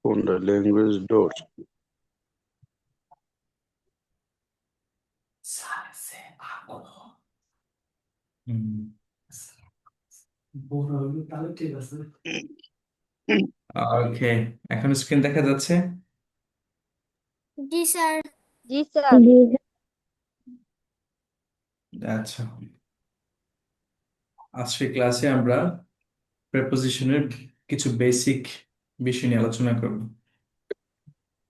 কোনটা ল্যাঙ্গুয়েজ ডোর? ওকে, এখন স্ক্রিন দেখা যাচ্ছে। জি স্যার। জি স্যার। আচ্ছা, আজকের ক্লাসে আমরা প্রেপোজিশনের কিছু বেসিক বিষয় নিয়ে আলোচনা করব।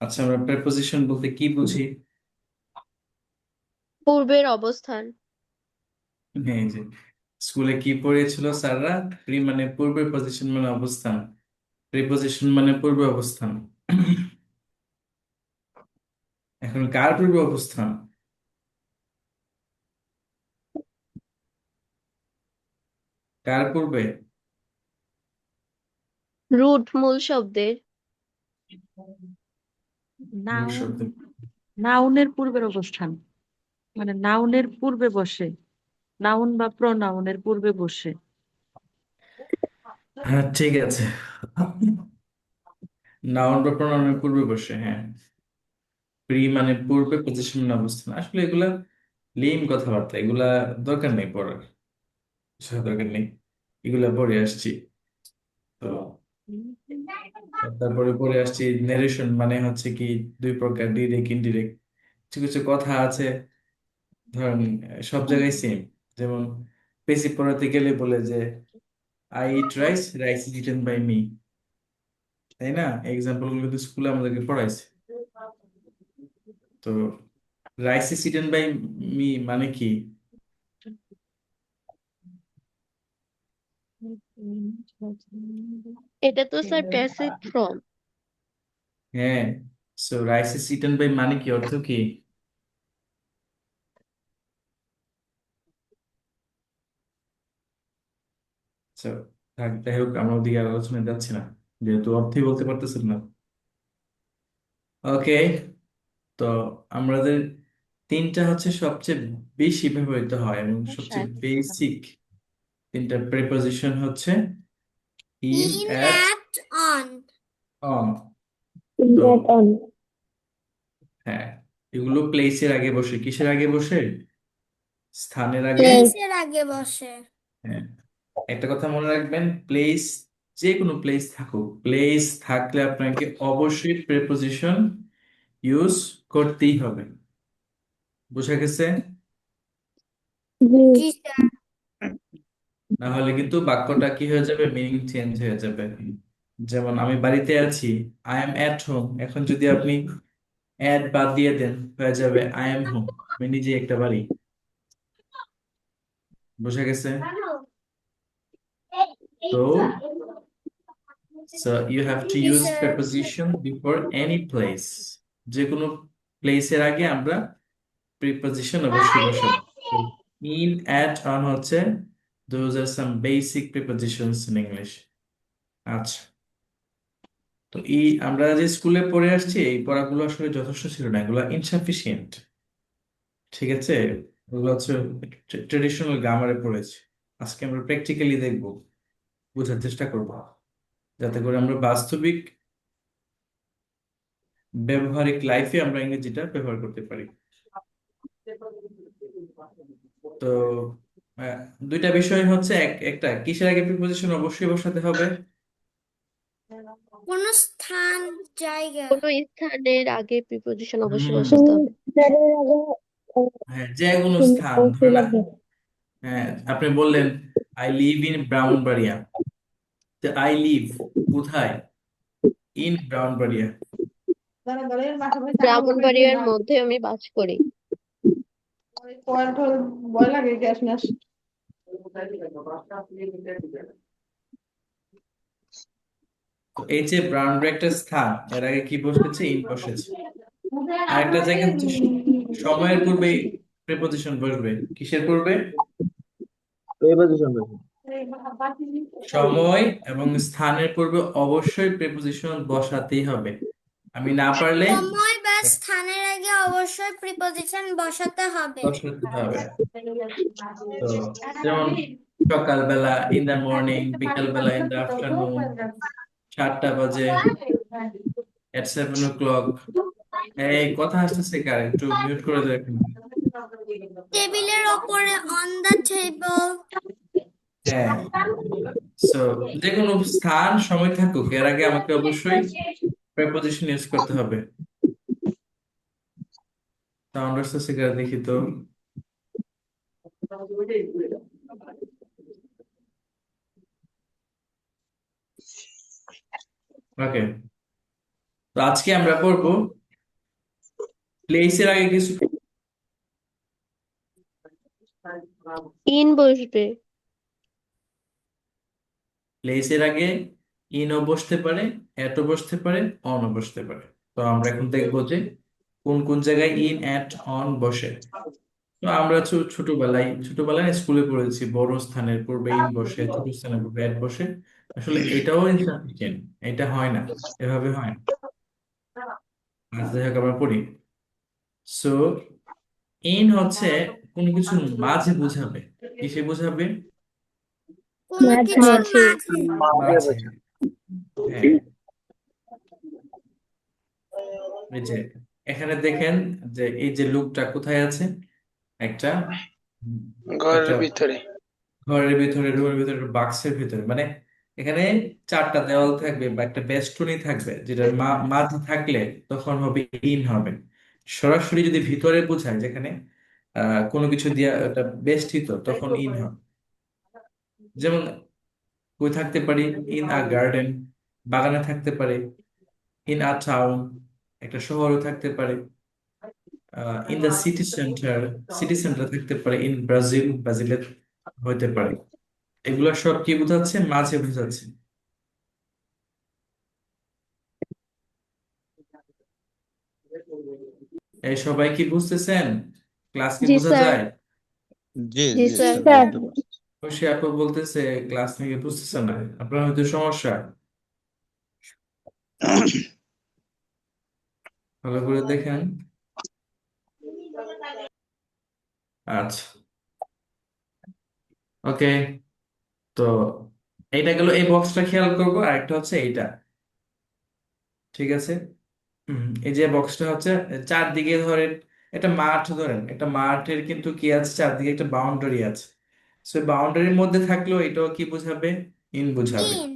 আচ্ছা, আমরা প্রেপোজিশন বলতে কি বুঝি? পূর্বের অবস্থান। এই যে স্কুলে কি পড়িয়েছিল স্যাররা, প্রি মানে পূর্বের পজিশন মানে অবস্থান, প্রিপোজিশন মানে পূর্বে অবস্থান। এখন কার পূর্বে অবস্থান? কার পূর্বে? রুট মূল শব্দের। মূল নাউন শব্দ। নাউনের পূর্বের অবস্থান, মানে নাউনের পূর্বে বসে, নাউন বা প্রনাউনের পূর্বে বসে। হ্যাঁ, ঠিক আছে। নাউন বা প্রোনাউনের পূর্বে বসে, হ্যাঁ। প্রি মানে পূর্বে, পজিশন মানে অবস্থান। আসলে এগুলা লিম কথাবার্তা, এগুলা দরকার নেই পড়ার, দরকার নেই, এগুলা পড়ে আসছি তো। তারপরে পড়ে আসছি নেরেশন মানে হচ্ছে কি দুই প্রকার, ডিরেক্ট ইনডিরেক্ট। কিছু কিছু কথা আছে, ধরেন সব জায়গায় সেম। যেমন বেসিক পড়াতে গেলে বলে যে I eat rice, rice is eaten by me, তাই না? এক্সাম্পল গুলো কিন্তু স্কুলে আমাদেরকে পড়াইছে। তো rice is eaten by me মানে কি? এটা তো স্যার প্যাসিভ ফর্ম। হ্যাঁ, so rice is eaten by মানে কি, অর্থ কি? So, থাক, যাই হোক, আমরা ওদিকে আর আলোচনায় যাচ্ছি না, যেহেতু অর্থই বলতে পারতেছেন না। ওকে, তো আমাদের তিনটা হচ্ছে সবচেয়ে বেশি ব্যবহৃত হয় এবং সবচেয়ে বেসিক তিনটা প্রিপোজিশন হচ্ছে in, in, at, at, on. On. তো হ্যাঁ, এগুলো প্লেসের আগে বসে। কিসের আগে বসে? স্থানের আগে। প্লেসের আগে বসে। হ্যাঁ, একটা কথা মনে রাখবেন, প্লেস, যে কোনো প্লেস থাকুক, প্লেস থাকলে আপনাকে অবশ্যই প্রিপোজিশন ইউজ করতেই হবে। বুঝা গেছে? জি স্যার। না হলে কিন্তু বাক্যটা কি হয়ে যাবে, মিনিং চেঞ্জ হয়ে যাবে। যেমন আমি বাড়িতে আছি, আই এম এট হোম। এখন যদি আপনি অ্যাট বাদ দিয়ে দেন, হয়ে যাবে আই এম হোম, আমি নিজে একটা বাড়ি। বুঝা গেছে? তো you have to G use sir. preposition before any place। যে কোনো প্লেসের আগে আমরা প্রিপোজিশন অবশ্যই বসাবো। ইন, অ্যাট, অন হচ্ছে those are some basic prepositions in English। আচ্ছা, তো এই আমরা যে স্কুলে পড়ে আসছি, এই পড়াগুলো আসলে যথেষ্ট ছিল না, এগুলো ইনসাফিসিয়েন্ট। ঠিক আছে, এগুলো হচ্ছে ট্রেডিশনাল গ্রামারে পড়েছি। আজকে আমরা প্র্যাকটিক্যালি দেখবো, বোঝার চেষ্টা করব, যাতে করে আমরা বাস্তবিক ব্যবহারিক লাইফে আমরা ইংরেজিটা ব্যবহার করতে পারি। তো আহ, দুইটা বিষয় হচ্ছে, একটা কিসের আগে প্রিপোজিশন অবশ্যই বসাতে হবে? কোন স্থান, জায়গা। কোনো স্থানের আগে প্রিপোজিশন অবশ্যই হুম, বসাতে হবে। হ্যাঁ, যে কোনো স্থান, ধরেন হ্যাঁ, আপনি বললেন আই লিভ ইন ব্রাউনবাড়িয়া, তো আই লিভ কোথায়? ইন ব্রাউনবাড়িয়া। ব্রাহ্মণবাড়িয়ার মধ্যে আমি বাস করি। তো এই যে ব্রাউনবাড়িয়া একটা স্থান, এর আগে কি বসেছে? ইন বসেছে। আরেকটা জায়গা হচ্ছে সময়ের পূর্বে প্রিপোজিশন বসবে। কিসের পূর্বে? প্রিপোজিশন দেখুন। সময় এবং স্থানের পূর্বে অবশ্যই প্রিপোজিশন বসাতেই হবে। আমি না পারলে সময় বা স্থানের আগে অবশ্যই প্রিপজিশন বসাতে হবে। বসাতে হবে। তো যেমন সকালবেলা ইন দা মর্নিং, বিকালবেলা ইন দা আফটারনুন, 7টা বাজে, at 7 o'clock. এই কথা আসতেছে কার, একটু মিউট করে দাও এখন। টেবিলের ওপরে অন দ্য টেবল। হ্যাঁ, সো যে কোনো স্থান সময় থাকুক, এর আগে আমাকে অবশ্যই প্রেপোজিশন ইউজ করতে হবে। সাউন্ড আসতেছে কার, দেখি তো। ওকে, তো আজকে আমরা পড়বো প্লেসের আগে কিছু ইন বসবে। প্লেসের আগে ইনও বসতে পারে, এটও বসতে পারে, অনও বসতে পারে। তো আমরা এখন দেখবো যে কোন কোন জায়গায় ইন, এট, অন বসে। তো আমরা ছোটবেলায় স্কুলে পড়েছি বড় স্থানের পূর্বে ইন বসে, ছোট স্থানের পূর্বে এট বসে। আসলে এটাও ইনসাফিসিয়েন্ট, এটা হয় না, এভাবে হয় না। আচ্ছা, যাই হোক, আমরা পড়ি। সো ইন হচ্ছে কোনো কিছুর মাঝে বোঝাবে। কিসে বোঝাবে? কোনো কিছুর মাঝে। মাঝে। মাঝে। হ্যাঁ, এই যে এখানে দেখেন যে এই যে লোকটা কোথায় আছে, একটা ঘরের একটা ভিতরে। ঘরের ভিতরে, রুমের ভিতরে, একটা বাক্সের ভিতরে, মানে এখানে 4টা দেওয়াল থাকবে বা একটা বেষ্টনী থাকবে, যেটা মাঝে থাকলে তখন হবে ইন হবে। সরাসরি যদি ভিতরে বোঝায়, যেখানে কোনো কিছু দিয়ে একটা বেষ্টিত, তখন ইন হবে। যেমন কই থাকতে পারি, ইন আ গার্ডেন, বাগানে থাকতে পারে। ইন আ টাউন, একটা শহরও থাকতে পারে। ইন দ্য সিটি সেন্টার থাকতে পারে। ইন ব্রাজিল, ব্রাজিলে হইতে পারে। এগুলো সব কি বোঝাচ্ছে? মাঝে বোঝাচ্ছে। এই সবাই কি বুঝতেছেন? ক্লাস কি জি বোঝা স্যার। যায়? জি জি জি স্যার। স্যার বুঝতে পারছি। খুশি আপু বলতেছে ক্লাস নাকি বুঝতেছে না, আপনার হয়তো সমস্যা। ভালো করে দেখেন। আচ্ছা, ওকে। তো এইটা গেল, এই বক্সটা খেয়াল করবো। আরেকটা হচ্ছে এইটা, ঠিক আছে? এই যে বক্সটা হচ্ছে চারদিকে ধরেন, একটা মাঠ ধরেন, একটা মাঠের কিন্তু কি আছে, চারদিকে একটা বাউন্ডারি আছে। সো বাউন্ডারির মধ্যে থাকলেও এটাও কি বোঝাবে? ইন বোঝাবে। ইন।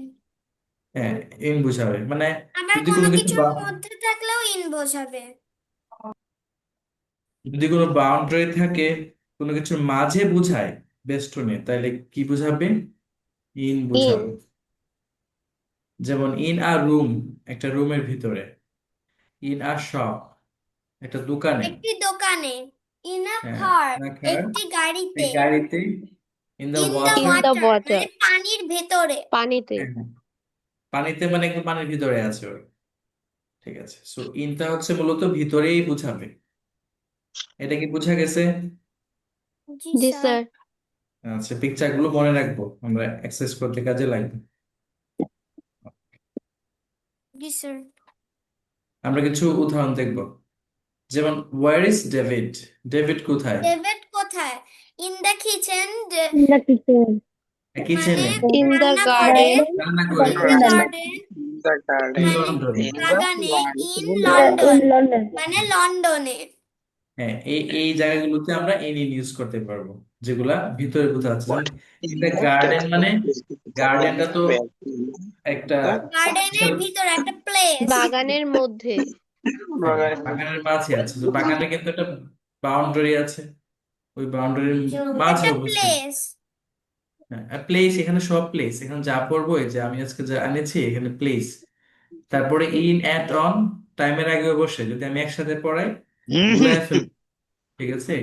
হ্যাঁ, ইন বোঝাবে। মানে আবার যদি কোনো কোনো কিছু কিছুর মধ্যে থাকলেও ইন বোঝাবে। যদি কোনো বাউন্ডারি থাকে, কোনো কিছুর মাঝে বোঝায় বেষ্টনী, তাহলে কি বোঝাবে? In in. বোঝাবে। যেমন ইন আ রুম, একটা রুমের ভিতরে। ইন আ শপ, একটা দোকানে। একটি দোকানে। ইন আ হ্যাঁ, কার, রাখার একটি এই গাড়িতে। গাড়িতে। In the in the in water. The water water. মানে পানির ভেতরে। পানিতে। পানিতে মানে একটু পানির ভিতরে আছে ওর। ঠিক আছে, সো ইনটা হচ্ছে মূলত ভিতরেই বোঝাবে। এটা কি বোঝা গেছে? জি জি স্যার। স্যার। আচ্ছা, পিকচার গুলো মনে রাখবো, আমরা এক্সারসাইজ করতে কাজে লাগবে। জি স্যার। আমরা কিছু উদাহরণ দেখব। যেমন ওয়ার ইজ ডেভিড, ডেভিড কোথায়? ডেভিড কোথায়? In the kitchen. মানে কিচেনে, ইন দ্য রান্না করে। গার্ডেন। রান্না করে। In the garden the garden. In মানে লন্ডন। ইন দ্য বাগানে। ইন লন্ডন মানে লন্ডনে। হ্যাঁ, এই জায়গাগুলোতে আমরা ইন ইউজ করতে পারবো, যেগুলা ভিতরে বোঝা যাচ্ছে। যেমন ইন দ্য গার্ডেন, মানে গার্ডেনটা তো একটা গার্ডেনের বিশাল, ভিতরে একটা প্লেস। বাগানের মধ্যে। হ্যাঁ, বাগানের মাঝে আছে। তো বাগানে কিন্তু একটা বাউন্ডারি আছে, ওই বাউন্ডারির মাঝে একটা অবশ্যই। প্লেস। হ্যাঁ, প্লেস, এখানে সব প্লেস, এখানে যা পড়বো, এই যে আমি আজকে যা এনেছি এখানে প্লেস। তারপরে ইন, অ্যাট, অন, টাইমের আগে বসে যদি আমি একসাথে পড়াই, গুলায় ফেলবো। ঠিক আছে,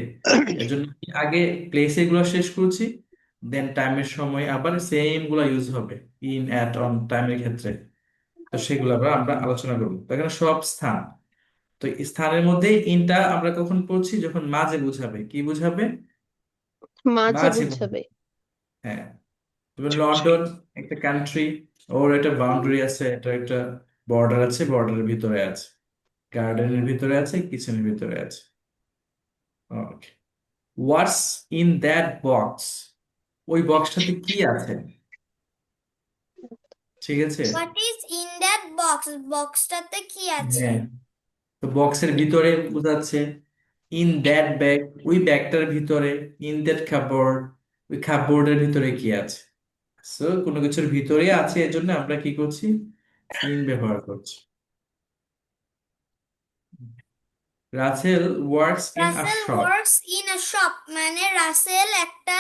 এর জন্য কি আগে প্লেস এগুলো শেষ করছি, দেন টাইমের সময় আবার সেম গুলা ইউজ হবে ইন, অ্যাট, অন টাইমের ক্ষেত্রে। তো সেগুলো আবার আমরা আলোচনা করবো। তো এখানে সব স্থান। তো এই স্থানের মধ্যে ইনটা আমরা কখন পড়ছি? যখন মাঝে বুঝাবে। কি বুঝাবে? মাঝে মাঝে বুঝাবে। বুঝাবে। হ্যাঁ, তবে লন্ডন একটা কান্ট্রি, ওর একটা বাউন্ডারি আছে, এটা একটা বর্ডার আছে, বর্ডারের ভিতরে আছে, গার্ডেনের ভিতরে আছে, কিচেনের ভিতরে আছে। Okay, what's in that box, ওই বক্সটাতে কি আছে? ঠিক আছে, what is in that box, বক্সটাতে কি আছে? হ্যাঁ, তো বক্সের ভিতরে বোঝাচ্ছে ইন দ্যাট ব্যাগ, ওই ব্যাগটার ভিতরে, ইন দ্যাট কাপবোর্ড, ওই কাপবোর্ডের ভিতরে কি আছে। সো কোনো কিছুর ভিতরে আছে, এজন্য আমরা কি করছি, ইন ব্যবহার করছি। Russell works in a Russell shop. Works in a shop মানে রাসেল একটা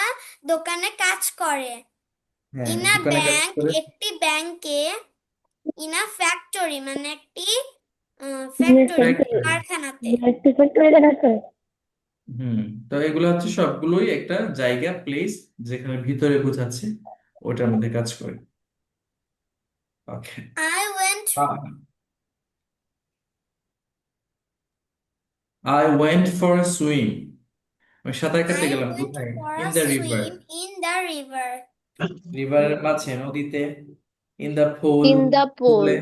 দোকানে কাজ করে। হ্যাঁ, ইন আ দোকানে কাজ ব্যাংক করে। একটি ব্যাংকে। ইন আ ফ্যাক্টরি মানে একটি ফ্যাক্টরি Factory। কারখানাতে। তো এগুলো হচ্ছে সবগুলোই একটা জায়গা, প্লেস, যেখানে ভিতরে বোঝাচ্ছে, ওটার মধ্যে কাজ করে। Okay. I went I went for a swim, আমি সাঁতার কাটতে I গেলাম। went কোথায়? for in a the river. swim in the river. রিভারের মাঝে, নদীতে। In the pool, in the pool, পুলে।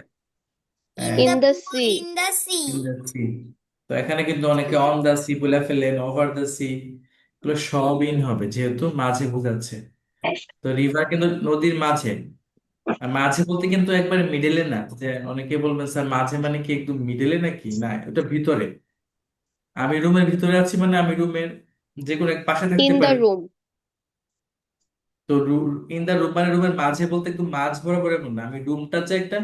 In হ্যাঁ, in the the pool sea, in the sea. In the sea. তো এখানে কিন্তু অনেকে অন দ্য সি বলে ফেলেন, ওভার দ্য সি, এগুলো সব ইন হবে যেহেতু মাঝে বোঝাচ্ছে। তো রিভার কিন্তু নদীর মাঝে। আর মাঝে বলতে কিন্তু একবারে মিডলে না, যে অনেকে বলবেন স্যার মাঝে মানে কি একদম মিডলে নাকি, না, ওটা ভিতরে। আমি রুমের ভিতরে আছি মানে আমি রুমের যে কোনো এক পাশে থাকতে ইন দ্য পারি। রুম, তো ইন দা রুম মানে রুমের মাঝে বলতে একদম মাঝ বরাবর এমন না, আমি রুমটার যে একটা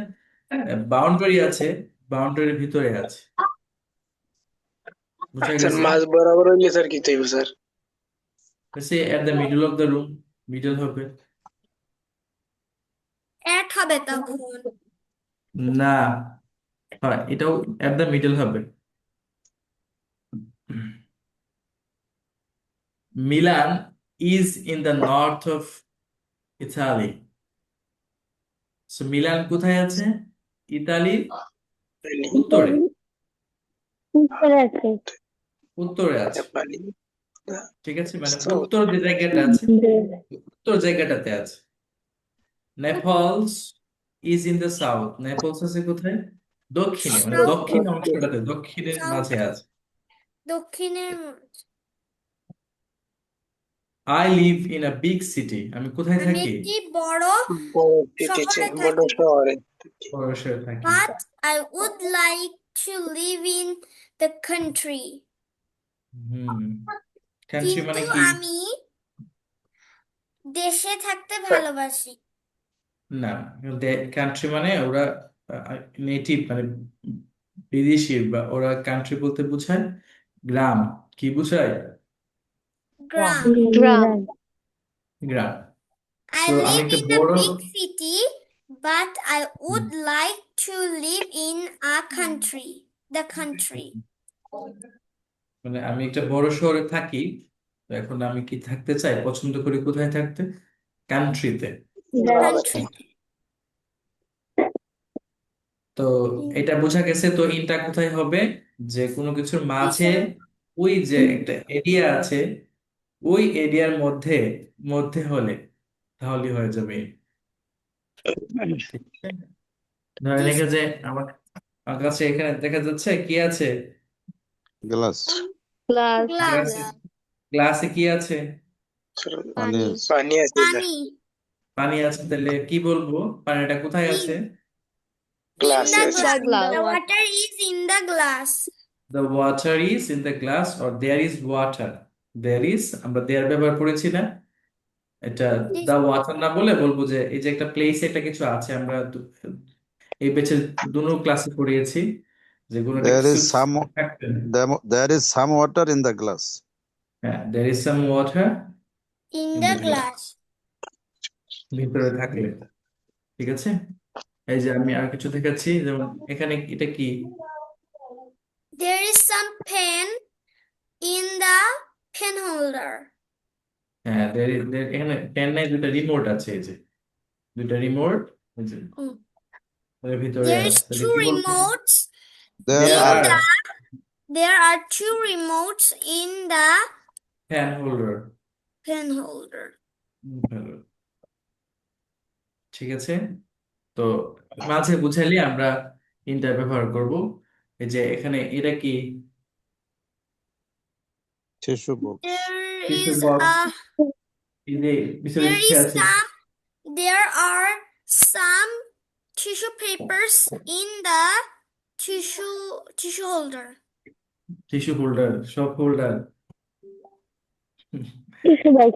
বাউন্ডারি আছে, বাউন্ডারির ভিতরে আছে। বুঝা স্যার গেছে? মাঝ বরাবর হইলে স্যার কি চাইব sir? Say at the middle of the room, middle হবে At হবে তখন। না, হয় এটাও এট দ্য মিডল হবে। Milan is in the north of Italy. So Milan কোথায় আছে? ইতালির উত্তরে, উত্তরে আছে। জাপানি ঠিক আছে, মানে সাউথ। উত্তর যে জায়গাটা আছে, উত্তর জায়গাটাতে আছে। Naples is in the south, Naples আছে কোথায়? দক্ষিণে, মানে South, দক্ষিণ অংশটাতে, দক্ষিণের south, মাঝে আছে। দক্ষিণের I live in a big city, আমি কোথায় আমি থাকি? একটি বড় বড় শহরে বড় থাকি। শহরে। বড় শহরে থাকি। But I would like to live in the country. Country মানে কিন্তু কি? আমি দেশে থাকতে ভালোবাসি। না, কান্ট্রি মানে ওরা নেটিভ, মানে বিদেশি, বা ওরা কান্ট্রি বলতে বোঝায় গ্রাম। কি বোঝায়? গ্রাম। গ্রাম, গ্রাম। I তো আমি live একটা in a বড়, big city, but I would like to live in a country. The country. মানে আমি একটা বড় শহরে থাকি, তো এখন আমি কি থাকতে চাই, পছন্দ করি কোথায় থাকতে? কান্ট্রিতে। Country. তো এটা বোঝা গেছে। তো ইনটা কোথায় হবে? যে কোনো কিছুর মাঝে, ওই যে একটা এরিয়া আছে, ওই এরিয়ার মধ্যে, মধ্যে হলে তাহলে হয়ে যাবে in। ঠিক আছে? ধরে রেখে যে আমার আমার কাছে এখানে দেখা যাচ্ছে কি আছে, Glass. Glass, Glass. গ্লাসে, গ্লাসে কি আছে? পানি, Onions. পানি আছে স্যার। Pani. পানি আছে। তাহলে কি বলবো, পানিটা কোথায় আছে? In গ্লাসে the আছে। glass. glass. The water is in the glass. The water is in the glass, or there is water. There is, আমরা there ব্যবহার করেছি না? এটা This- the water না বলে বলবো যে এই যে একটা প্লেস, একটা কিছু আছে। আমরা এই বেচে দুনো ক্লাসে পড়িয়েছি যে কোনো একটা There কিছু is some থাকবে। there is some water in the glass. হ্যাঁ, there is some water In in the the glass. glass. ভিতরে থাকলে। ঠিক আছে, এই যে আমি আর কিছু দেখাচ্ছি, যেমন এখানে এটা কি? There is some pen in the pen holder. হ্যাঁ, এখানে পেন নাই, দুটা রিমোট আছে। এই যে দুটা রিমোট, এই যে Mm. এর ভিতরে There আছে। is তাহলে two কি বলবো? remotes. There There are are There are two remotes in the pen holder. pen holder. ভালো। ঠিক আছে, তো মাঝে বুঝাইলে আমরা ইনটা ব্যবহার করব। এই যে এখানে এটা কি? tissue box. There tissue is box. a এই যে ভিতরে there কি is আছে? some there are some tissue papers in the tissue holder. Tissue holder, সব holder, Tissue box.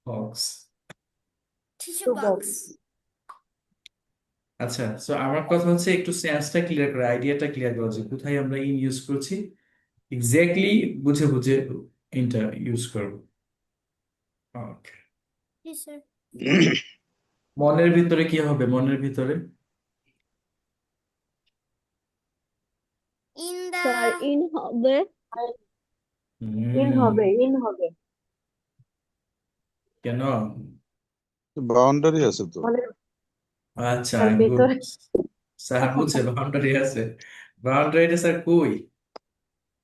Box. Tissue box. আচ্ছা, সো আমার কথা হচ্ছে একটু সেন্সটা ক্লিয়ার করা, আইডিয়াটা ক্লিয়ার করা যে কোথায় আমরা ইন ইউজ করছি, এক্স্যাক্টলি বুঝে বুঝে ইনটা ইউজ করবো। ওকে, Yes, sir. মনের ভিতরে কি হবে? মনের ভিতরে In Sir, the in হবে। হুম, কেন? বাউন্ডারি আছে তো। আচ্ছা, গুড, স্যার বুঝছে বাউন্ডারি আছে। বাউন্ডারিটা স্যার কই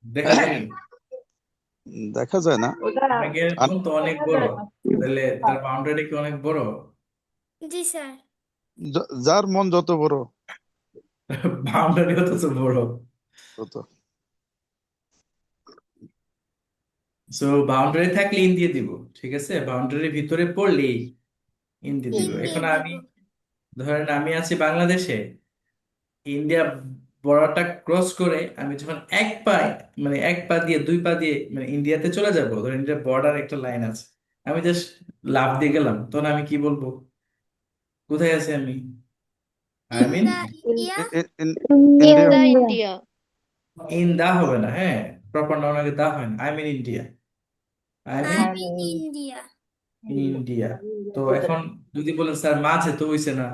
দেখা যায়? দেখা যায় না। অনেকের মন তো অনেক বড়, তাহলে তার বাউন্ডারি কি অনেক বড়? Yes, sir. যার মন যত বড় বাউন্ডারি অত বড়। তত। সো বাউন্ডারি থাকলে ইন দিয়ে দিব, ঠিক আছে? বাউন্ডারির ভিতরে পড়লেই ইন দিয়ে দিব। In দিয়ে এখন আমি দিব। ধরেন আমি আছি বাংলাদেশে, ইন্ডিয়া বর্ডারটা ক্রস করে আমি যখন এক পা দিয়ে দুই পা দিয়ে মানে ইন্ডিয়াতে চলে যাব, ধরেন ইন্ডিয়া বর্ডার একটা লাইন আছে, আমি জাস্ট লাফ দিয়ে গেলাম, তখন আমি কি বলবো? কোথায় আছি আমি? I In mean the India. In In India. the India. In the হবে না, হ্যাঁ, প্রপার নাউন আগে দা হয় না। I mean India, I mean I'm in India. India. তো এখন যদি বলেন স্যার মাঝে তো হইছে না,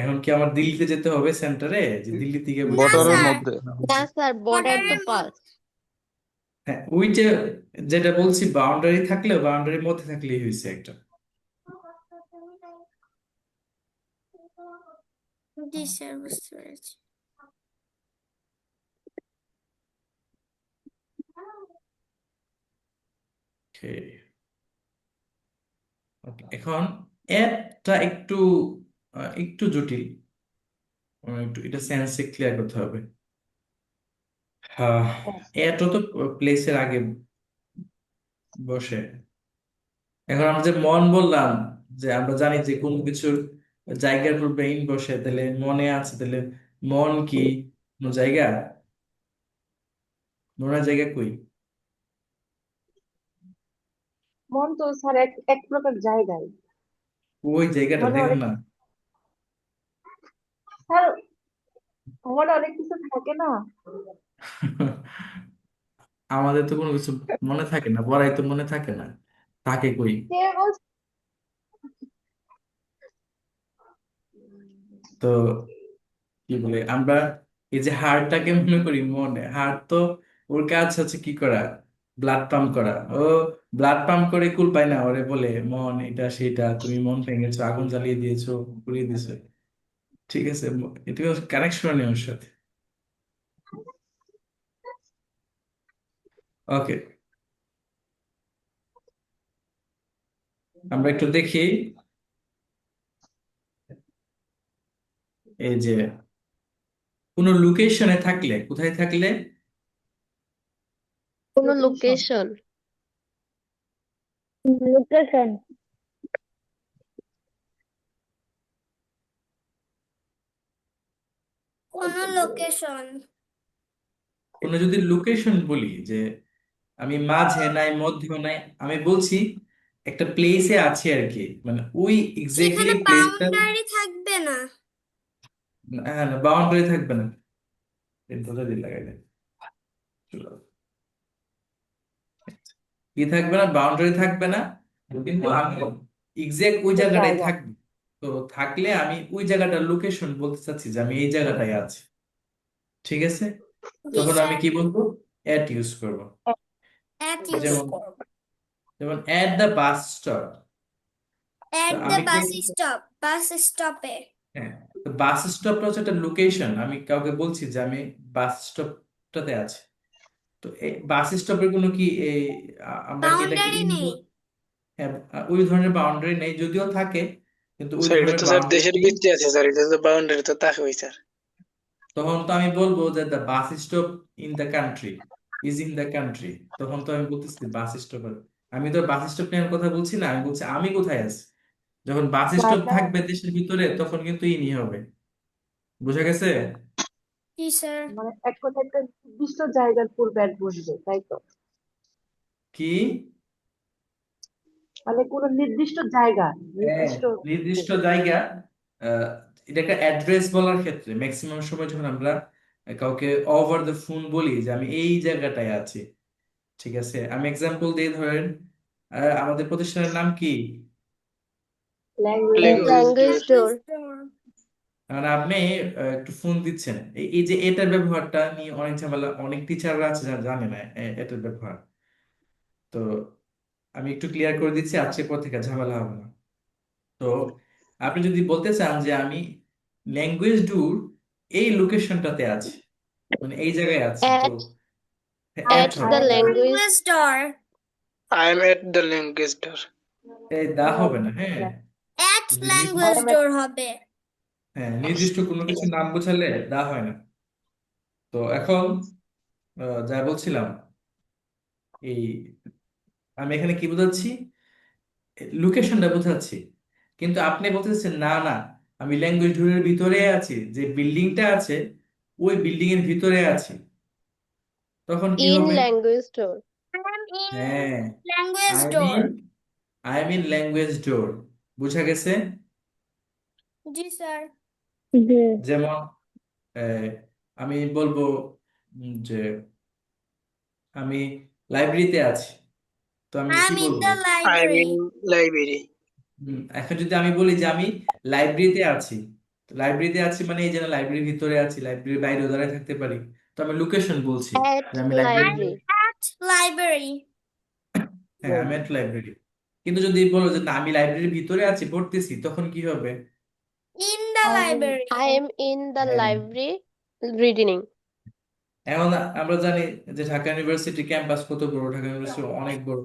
এখন কি আমার দিল্লিতে যেতে হবে সেন্টারে, যে দিল্লি থেকে না বর্ডারের স্যার, মধ্যে। না স্যার, border তো বর্ডারের পাস। হ্যাঁ, ওই যে যেটা বলছি, বাউন্ডারি থাকলে বাউন্ডারির মধ্যে থাকলেই হয়েছে একটা। জি স্যার, বুঝতে পেরেছি। Okay. Okay, এখন এডটা একটু জটিল, একটু এটা সেন্সে ক্লিয়ার করতে হবে। এডও তো প্লেসের আগে বসে। এখন আমরা যে মন বললাম, যে আমরা জানি যে কোন কিছুর জায়গার পূর্বে ইন বসে, তাহলে মনে আছে, তাহলে মন কি কোনো জায়গা? মনের জায়গা কই? মন তো স্যার এক প্রকার জায়গায়। ওই জায়গাটা মনে দেখেন অনেক না। স্যার, মনে অনেক কিছু থাকে না। আমাদের তো কোনো কিছু মনে থাকে না, পড়াই তো মনে থাকে না, থাকে কই? কে বলছে? তো কি বলে আমরা এই যে হাড়টাকে মনে করি মনে, হাড় তো ওর কাজ হচ্ছে কি করা? ব্লাড পাম্প করা। ও ব্লাড পাম্প করে কুল পায় না, ওরে বলে মন এটা সেটা, তুমি মন ভেঙেছো, আগুন জ্বালিয়ে দিয়েছো, পুড়িয়ে দিয়েছো, ঠিক আছে? এটা কানেকশন নেই ওর সাথে। ওকে, আমরা একটু দেখি এই যে কোনো লোকেশনে থাকলে, কোথায় থাকলে কোনো লোকেশন। লোকেশন। কোনো লোকেশন। কোনো যদি লোকেশন বলি, যে আমি মাঝে নাই মধ্যেও নাই, আমি বলছি একটা প্লেসে আছি আর কি, মানে ওই এক্স্যাক্টলি সেখানে প্লেসটা। বাউন্ডারি থাকবে না। হ্যাঁ, বাউন্ডারি থাকবে না, এটা দিয়ে লাগাই দেন। কি থাকবে না? বাউন্ডারি থাকবে না, কিন্তু আমি এক্সাক্ট ওই জায়গাটায় থাকবো। তো থাকলে আমি ওই জায়গাটার লোকেশন বলতে চাচ্ছি যে আমি এই জায়গাটায় আছি, ঠিক আছে? জি তখন আমি স্যার, কি বলবো? এট ইউজ করবো। এট ইউজ যেমন করব। যেমন at the bus stop. At the আমি বাস স্টপ, বাস স্টপে। হ্যাঁ, তো বাস স্টপটা হচ্ছে একটা লোকেশন, আমি কাউকে বলছি যে আমি বাস স্টপটাতে আছি। তো এই বাস স্টপের কোনো কি এই আমরা কি এটাকে বাউন্ডারি নেই। হ্যাঁ, ওই ধরনের বাউন্ডারি নেই, যদিও থাকে, কিন্তু ওই স্যার এটা ধরনের তো স্যার বাউন্ডারি দেশের ভিত্তি আছে স্যার, এটা তো বাউন্ডারি তো থাকবেই স্যার। তখন তো আমি বলবো যে the bus stop in the country is in the country. তখন তো আমি বলতেছি বাস স্টপ, আমি তো বাস স্টপ নেওয়ার কথা বলছি না, আমি বলছি আমি কোথায় আছি। যখন বাস স্টপ থাকবে দেশের ভিতরে, তখন কিন্তু ইনি হবে, বোঝা গেছে? জি স্যার। মানে এক কথা একটা নির্দিষ্ট জায়গার পূর্বে at বসবে তাই তো? কি? মানে কোনো নির্দিষ্ট জায়গা, হ্যাঁ, নির্দিষ্ট নির্দিষ্ট জায়গা। আহ, এটা একটা অ্যাড্রেস বলার ক্ষেত্রে ম্যাক্সিমাম সময় যখন আমরা কাউকে ওভার দ্য ফোন বলি যে আমি এই জায়গাটায় আছি, ঠিক আছে, আমি এক্সাম্পল দিয়ে ধরেন আমাদের প্রতিষ্ঠানের নাম কি? ল্যাঙ্গুয়েজ ল্যাঙ্গুয়েজ ল্যাঙ্গুয়েজ ডোর। ডোর। মানে আপনি একটু ফোন দিচ্ছেন, এই যে এটার ব্যবহারটা নিয়ে অনেক ঝামেলা, অনেক টিচাররা আছে যারা জানে না এটার ব্যবহার। তো আমি একটু ক্লিয়ার করে দিচ্ছি, আজকের পর থেকে ঝামেলা হবে না। তো আপনি যদি বলতে চান যে আমি ল্যাঙ্গুয়েজ ডুর এই লোকেশনটাতে আছি, মানে এই জায়গায় আছি, তো At অ্যাট at হবে। the language Language door. I am at the language door. এই দা হবে না, হ্যাঁ। At যদি language door হবে। হ্যাঁ, নির্দিষ্ট কোনো কিছু নাম বোঝালে দা হয় না। তো এখন যা বলছিলাম, এই আমি এখানে কি বোঝাচ্ছি, লোকেশনটা বোঝাচ্ছি, কিন্তু আপনি বলতেছেন না না আমি ল্যাঙ্গুয়েজ ডোরের ভিতরে আছি, যে বিল্ডিংটা আছে ওই বিল্ডিং এর ভিতরে আছি, তখন কি in হবে? language door. I am in হ্যাঁ, language I door. Mean I mean language door. বুঝা গেছে? জি স্যার। হুম। যেমন আহ, আমি বলবো যে আমি লাইব্রেরিতে আছি, তো আমি I কি am in বলবো? the I am library. in library. এখন যদি আমি বলি যে আমি লাইব্রেরিতে আছি, তো লাইব্রেরিতে আছি মানে এই যে লাইব্রেরির ভিতরে আছি, লাইব্রেরির বাইরেও দাঁড়ায় থাকতে পারি, তো আমি লোকেশন বলছি At যে আমি library. I'm library. at library. হ্যাঁ, আমি একটা লাইব্রেরি। কিন্তু যদি বলো যে না আমি লাইব্রেরির ভিতরে আছি পড়তেছি, তখন কি হবে? In the library. I am in the হ্যাঁ, library reading. এখন আমরা জানি যে ঢাকা ইউনিভার্সিটি ক্যাম্পাস কত বড়, ঢাকা ইউনিভার্সিটি অনেক বড়।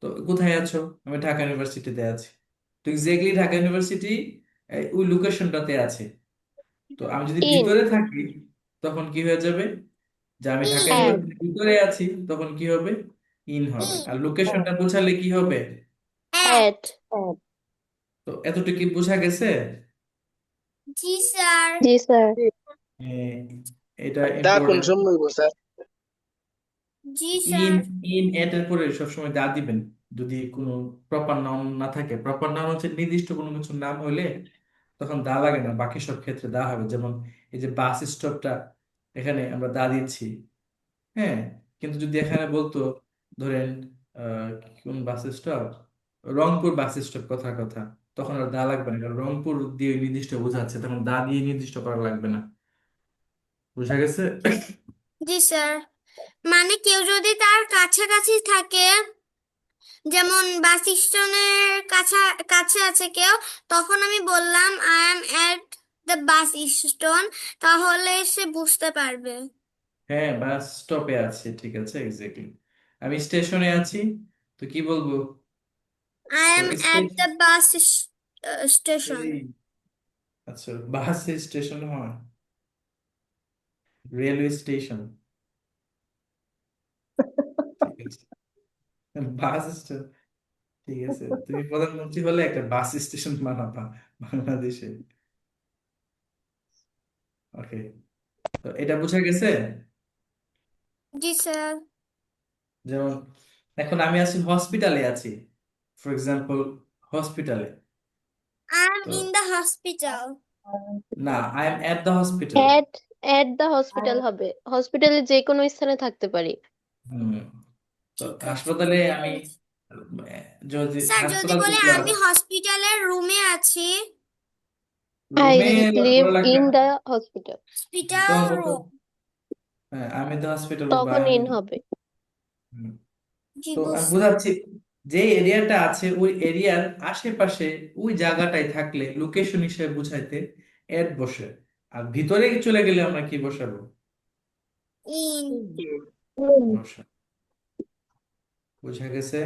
তো কোথায় আছো? আমি ঢাকা ইউনিভার্সিটিতে আছি। তো এক্স্যাক্টলি ঢাকা ইউনিভার্সিটি ওই লোকেশনটাতে আছে। তো আমি যদি In. ভিতরে থাকি তখন কি হয়ে যাবে? যে আমি ঢাকা In. At. ইউনিভার্সিটির ভিতরে আছি, তখন কি হবে? ইন হবে। In. আর লোকেশনটা বোঝালে কি হবে? At. At. তো এতটুকু কি বোঝা গেছে? জি স্যার। জি স্যার। হ্যাঁ, এটা দা কোন ইম্পর্টেন্ট। সময় গো স্যার? জি ইন স্যার। ইন এটার পরে সবসময় দা দিবেন, যদি কোনো প্রপার নাউন না থাকে। প্রপার নাউন হচ্ছে নির্দিষ্ট কোনো কিছুর নাম হলে তখন দা লাগে না, বাকি সব ক্ষেত্রে দা হবে। যেমন এই যে বাস স্টপটা, এখানে আমরা দা দিচ্ছি, হ্যাঁ। কিন্তু যদি এখানে বলতো ধরেন কোন bus stop, Rangpur bus stop, কথা কথা, তখন আর দা লাগবে না, কারণ রংপুর দিয়ে নির্দিষ্ট বোঝাচ্ছে, তখন দা দিয়ে নির্দিষ্ট করা লাগবে না। বুঝা গেছে? জি স্যার। মানে কেউ যদি তার কাছাকাছি থাকে, যেমন বাস স্টেশনের কাছে আছে কেউ, তখন আমি বললাম I am at the bus station, তাহলে সে বুঝতে পারবে। হ্যাঁ, বাস স্টপে আছে, ঠিক আছে, এক্স্যাক্টলি। আমি স্টেশনে আছি, তো কি বলবো? আই তো am at station, the bus station. আচ্ছা, বাস স্টেশন হয় রেলওয়ে স্টেশন, ঠিক আছে, বাস স্টেশন, ঠিক আছে। তুমি প্রধানমন্ত্রী হলে একটা বাস স্টেশন বানাবা বাংলাদেশে। ওকে, তো এটা বোঝা গেছে? জি স্যার। যেমন এখন আমি আছি হসপিটালে আছি, ফর এক্সাম্পল হসপিটালে। আই এম তো ইন দ্য হসপিটাল। না, I am at the hospital. At the hospital হবে। হসপিটালে যে কোনো স্থানে থাকতে পারি। হুম, তো ঠিক আছে, হাসপাতালে আমি যদি স্যার যদি হাসপাতাল বলি কোথায় আমি আছে? হসপিটালের রুমে আছি, I রুমে live বলা in the hospital. হসপিটাল তখন বলতো, রুম। হ্যাঁ, আমি দ্য হসপিটাল বা তখন আমি। in হবে। জি তো আমি বুঝছি। বোঝাচ্ছি যে এরিয়াটা আছে ওই এরিয়ার আশেপাশে ওই জায়গাটায় থাকলে লোকেশন হিসেবে বুঝাইতে এট বসে। আর ভিতরে চলে গেলে আমরা কি বসাবো? ইন। বসা। বুঝা গেছে?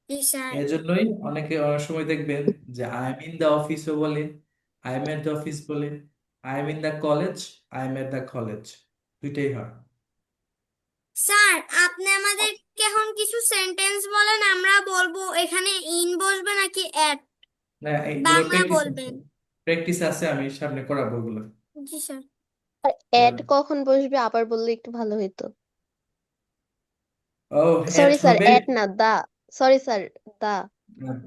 জি স্যার। এজন্যই অনেকে অনেক সময় দেখবেন যে আই এম ইন দ্য অফিসও বলে, I am at the office বলে, I am in the college, I am at the college, দুইটাই হয়। স্যার আপনি আমাদেরকে এখন কিছু সেন্টেন্স বলেন, আমরা বলবো এখানে ইন বসবে নাকি এট, না, এগুলো বাংলা প্র্যাকটিস আছে, বলবেন। প্র্যাকটিস আছে, আমি সামনে করাবো ওগুলো। জি স্যার। আর অ্যাড কখন বসবে আবার বললে একটু ভালো হতো। ও অ্যাড সরি স্যার, হবে অ্যাড না, দা। সরি স্যার, দা।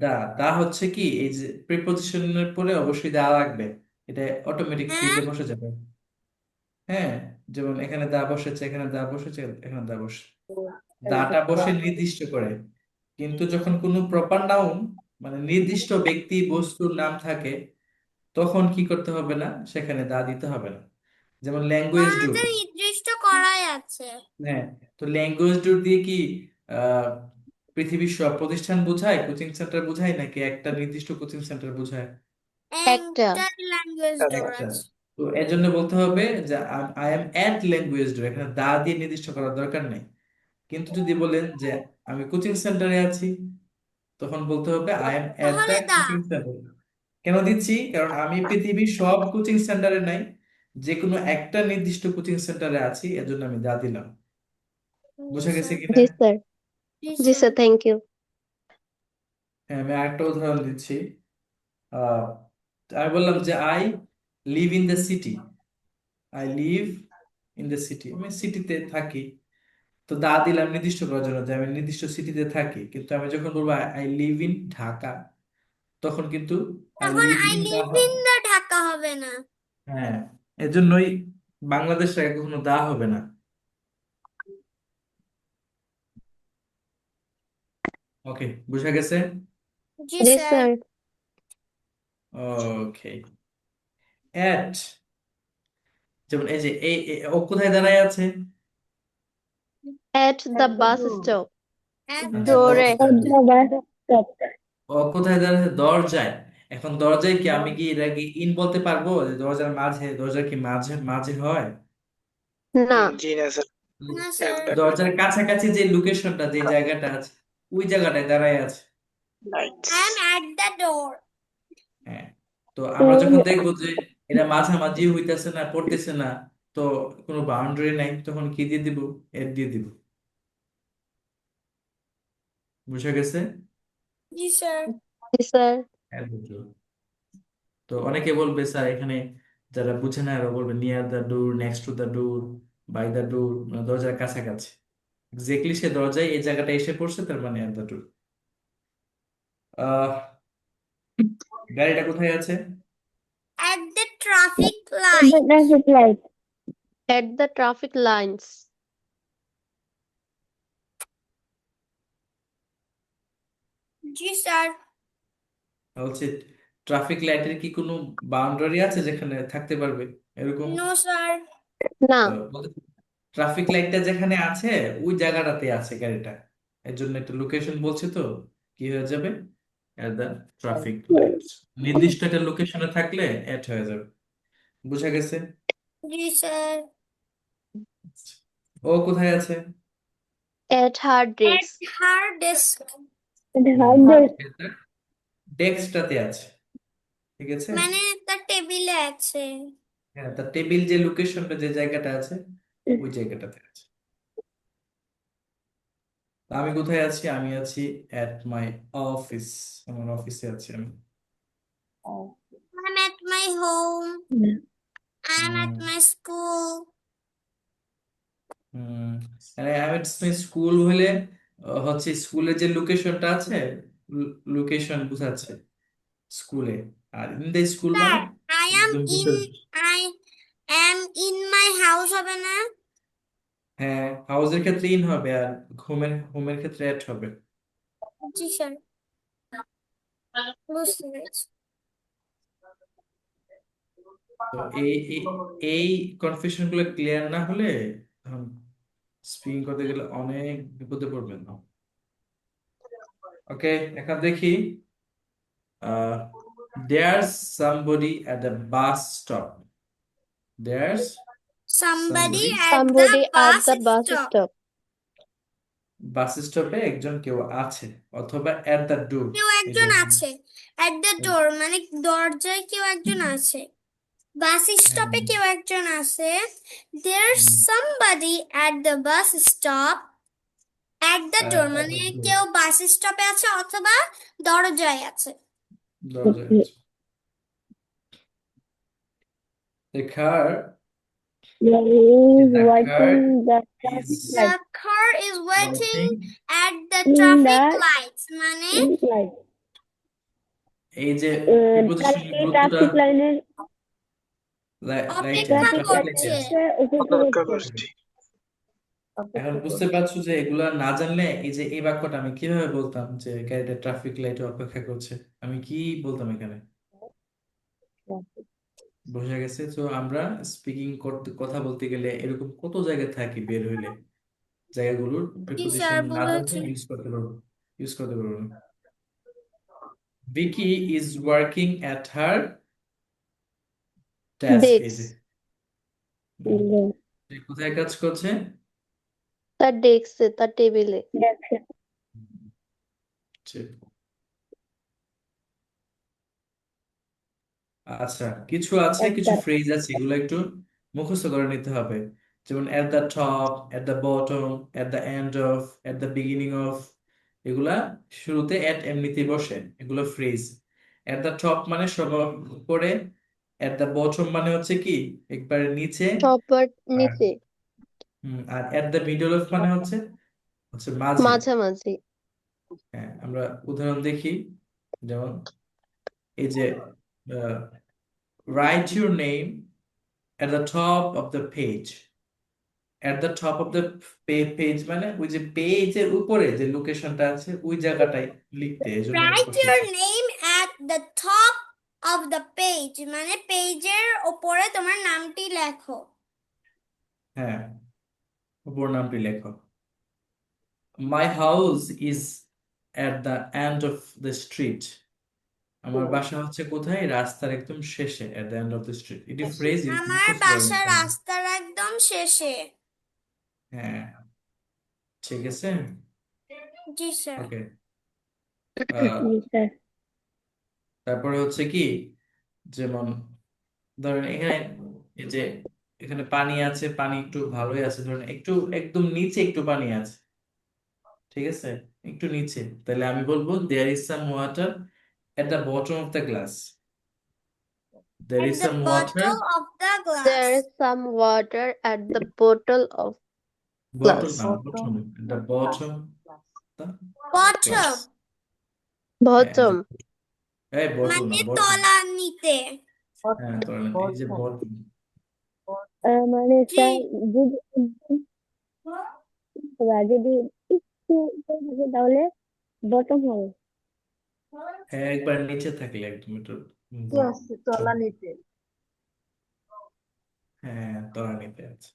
দা। দা হচ্ছে কি, এই যে প্রিপজিশনের পরে অবশ্যই দা লাগবে, এটা অটোমেটিক ফ্রিতে হ্যাঁ, বসে যাবে। হ্যাঁ, যেমন এখানে দা বসেছে, এখানে দা বসেছে, এখানে দা বসে, দাটা বসে নির্দিষ্ট করে। কিন্তু যখন কোনো প্রপার নাউন মানে নির্দিষ্ট ব্যক্তি বস্তুর নাম থাকে, তখন কি করতে হবে না, সেখানে দা দিতে হবে না। যেমন ল্যাঙ্গুয়েজ কারণ ডুর। এটা নির্দিষ্ট করাই আছে। হ্যাঁ, তো ল্যাঙ্গুয়েজ ডুর দিয়ে কি আহ পৃথিবীর সব প্রতিষ্ঠান বোঝায়, কোচিং সেন্টার বোঝায়, নাকি একটা নির্দিষ্ট কোচিং সেন্টার বোঝায়? একটা। একটা ল্যাঙ্গুয়েজ ডোর একটা। আছে। তো এর জন্য বলতে হবে যে আই এম অ্যাট ল্যাঙ্গুয়েজ ডোর, এখানে দা দিয়ে নির্দিষ্ট করার দরকার নেই। কিন্তু যদি বলেন যে আমি কোচিং সেন্টারে আছি, তখন বলতে হবে আই এম অ্যাট দ্য তাহলে দা। Coaching centre. কেন দিচ্ছি? কারণ আমি পৃথিবীর সব কোচিং সেন্টারে নাই, যে কোনো একটা নির্দিষ্ট কোচিং সেন্টারে আছি, এজন্য আমি দা দিলাম। জি বুঝা গেছে স্যার। কিনা? জি স্যার। জি জি স্যার। Sir, thank you. হ্যাঁ, আমি আরেকটা উদাহরণ দিচ্ছি। আহ আমি বললাম যে I live in the city. I live in the city, আমি সিটিতে থাকি। তো দা দিলাম নির্দিষ্ট করার জন্য যে আমি নির্দিষ্ট সিটিতে থাকি। কিন্তু আমি যখন বলবো আই লিভ ইন ঢাকা, তখন কিন্তু আই তখন live I in live in the Dhaka হবে না। হ্যাঁ, এজন্যই বাংলাদেশে কখনো দা হবে না। ওকে, বুঝা গেছে? জি জি স্যার। স্যার। ওকে। অ্যাট, যেমন এই যে ও কোথায় দাঁড়ায় আছে? At the bus stop. At আচ্ছা, the ডোরে। ও কোথায় দাঁড়ায় আছে? দরজায়। এখন দরজায় কি আমি কি এটা কি ইন বলতে পারবো, যে দরজার মাঝে? দরজার কি মাঝে মাঝে হয়? না। জি না স্যার, না স্যার। একদম দরজার কাছাকাছি যে লোকেশনটা, যে জায়গাটা আছে, ওই জায়গাটায় দাঁড়ায় আছে। Right. I am at the door. হ্যাঁ, তো আমরা যখন দেখবো যে এটা মাঝামাঝি হইতেছে না, পড়তেছে না, তো কোনো বাউন্ডারি নাই, তখন কি দিয়ে দিব? এর দিয়ে দিব। বুঝা গেছে? জি স্যার। জি স্যার। এর দিয়ে। তো অনেকে বলবে স্যার এখানে, যারা বুঝে না এরা বলবে near the door, next to the door, by the door, দরজার কাছাকাছি। এক্স্যাক্টলি সে দরজায় এই জায়গাটা এসে পড়ছে, তার মানে এট দ্য ডোর। আহ গাড়িটা কোথায় আছে? At the traffic light. At the traffic lines. G sir. বলছে ট্রাফিক লাইটের কি কোনো বাউন্ডারি আছে যেখানে থাকতে পারবে এরকম? No sir. না। ট্রাফিক লাইটটা যেখানে আছে, ওই জায়গাটাতে আছে গাড়িটা, এর জন্য একটা লোকেশন বলছে, তো কি হয়ে যাবে? At the traffic light. নির্দিষ্ট একটা লোকেশনে থাকলে এট হয়ে যাবে। বুঝা গেছে? জি স্যার। ও কোথায় আছে? এট হার At ডেস্ক। her desk. ডেস্কটাতে আছে, ঠিক আছে? মানে তার টেবিলে আছে। হ্যাঁ, তার টেবিল যে লোকেশনটা, যে জায়গাটা আছে, ওই জায়গাটাতে আছে। তা আমি কোথায় আছি? আমি আছি এট মাই অফিস, আমার অফিসে আছি আমি। I'm at my home. I'm hmm, at my school. হুম। আমি স্কুল হলে হচ্ছে স্কুলের যে লোকেশনটা আছে, লোকেশন বুঝাচ্ছে স্কুলে। আর ইন দ্য স্কুল মানে স্যার, I am একদম in ভিতর। I am in my house হবে না? হ্যাঁ, হাউসের ক্ষেত্রে ইন হবে, আর হোমের ক্ষেত্রে এট হবে। জি স্যার। বুঝতে পেরেছি। তো এই কনফিউশন গুলো ক্লিয়ার না হলে স্পিকিং করতে গেলে অনেক বিপদে পড়বেন। ওকে, এখন দেখি। There's somebody at the bus stop. There's Somebody somebody at the somebody at bus the bus stop. Stop. Bus স্টপে একজন কেউ আছে, অথবা at the door। কেউ এই যে একজন আছে। At the door মানে দরজায় কেউ একজন আছে। বাস স্টপে কেউ একজন আছে। There's somebody at the bus stop. At the door মানে কেউ বাস স্টপে আছে অথবা দরজায় আছে। দরজায় আছে। The car is the car watching the traffic is The light car is waiting watching at the in traffic the lights মানে traffic light. এই যে তারা প্রিপোজিশনের কি গুরুত্বটা ট্রাফিক লাইনের লাইটে অপেক্ষা ট্রাফিক করছে লাইটে অপেক্ষা অপেক্ষা করছে। করছি। এখন বুঝতে পারছো যে এগুলা না জানলে এই যে এই বাক্যটা আমি কিভাবে বলতাম যে গাড়িটা ট্রাফিক লাইটে অপেক্ষা করছে, আমি কি বলতাম এখানে? বোঝা গেছে? তো আমরা স্পিকিং করতে কথা বলতে গেলে এরকম কত জায়গায় থাকি, বের হইলে জায়গাগুলোর জি প্রিপোজিশন স্যার না জানলে বুঝেছি ইউজ করতে পারবো না। Vicky is working at her desk. এই ডেস্ক, যে সে কোথায় কাজ করছে? তার ডেস্কে, তার টেবিলে। ঠিক। আচ্ছা, কিছু আছে, কিছু ফ্রেজ আছে, এগুলো একটু মুখস্থ করে নিতে হবে। যেমন at the top, at the bottom, at the end of, at the beginning of, এগুলা শুরুতে at এমনিতেই বসে, এগুলো ফ্রেজ। at the top মানে সবার উপরে, at the bottom মানে হচ্ছে কি একবারে নিচে, সবার আর নিচে, আর at the middle of মানে হচ্ছে হচ্ছে মাঝে। মাঝামাঝি। হ্যাঁ, আমরা উদাহরণ দেখি। যেমন এই যে write your name at the top of the page. At the top of the page মানে ওই যে পেজের উপরে যে লোকেশনটা আছে ওই জায়গাটাই লিখতে, এজন্য Write করতেছি। your name at the top of the page মানে পেজের উপরে তোমার নামটি লেখো। হ্যাঁ, উপর নামটি লেখো। My house is at the end of the street. আমার বাসা হচ্ছে কোথায়? রাস্তার একদম শেষে, at the end of the street। এটি ফ্রেজ, আমার বাসা রাস্তার একদম শেষে। হ্যাঁ, ঠিক আছে। জি স্যার। ওকে, স্যার। তারপরে হচ্ছে কি, যেমন ধরেন এখানে এই যে এখানে পানি আছে, পানি একটু ভালোই আছে, ধরেন একটু একদম নিচে একটু পানি আছে, ঠিক আছে, একটু নিচে, তাহলে আমি বলবো there is some water at the bottom of the glass. There At is the some water, bottom of the There glass. is some water at the bottle of bottom glass. না, bottom, at the bottom the Bottom glass. Bottom, এই bottom না, মানে bottom, তলা নিতে। হ্যাঁ তোরা না, এই যে bottom, মানে জি স্যার যদি যদি একটু উপরে থাকে তাহলে বটম হবে। হ্যাঁ একবার নিচে থাকলে একদম একটু তলা নিতে। হ্যাঁ তোরা নিতে আছে।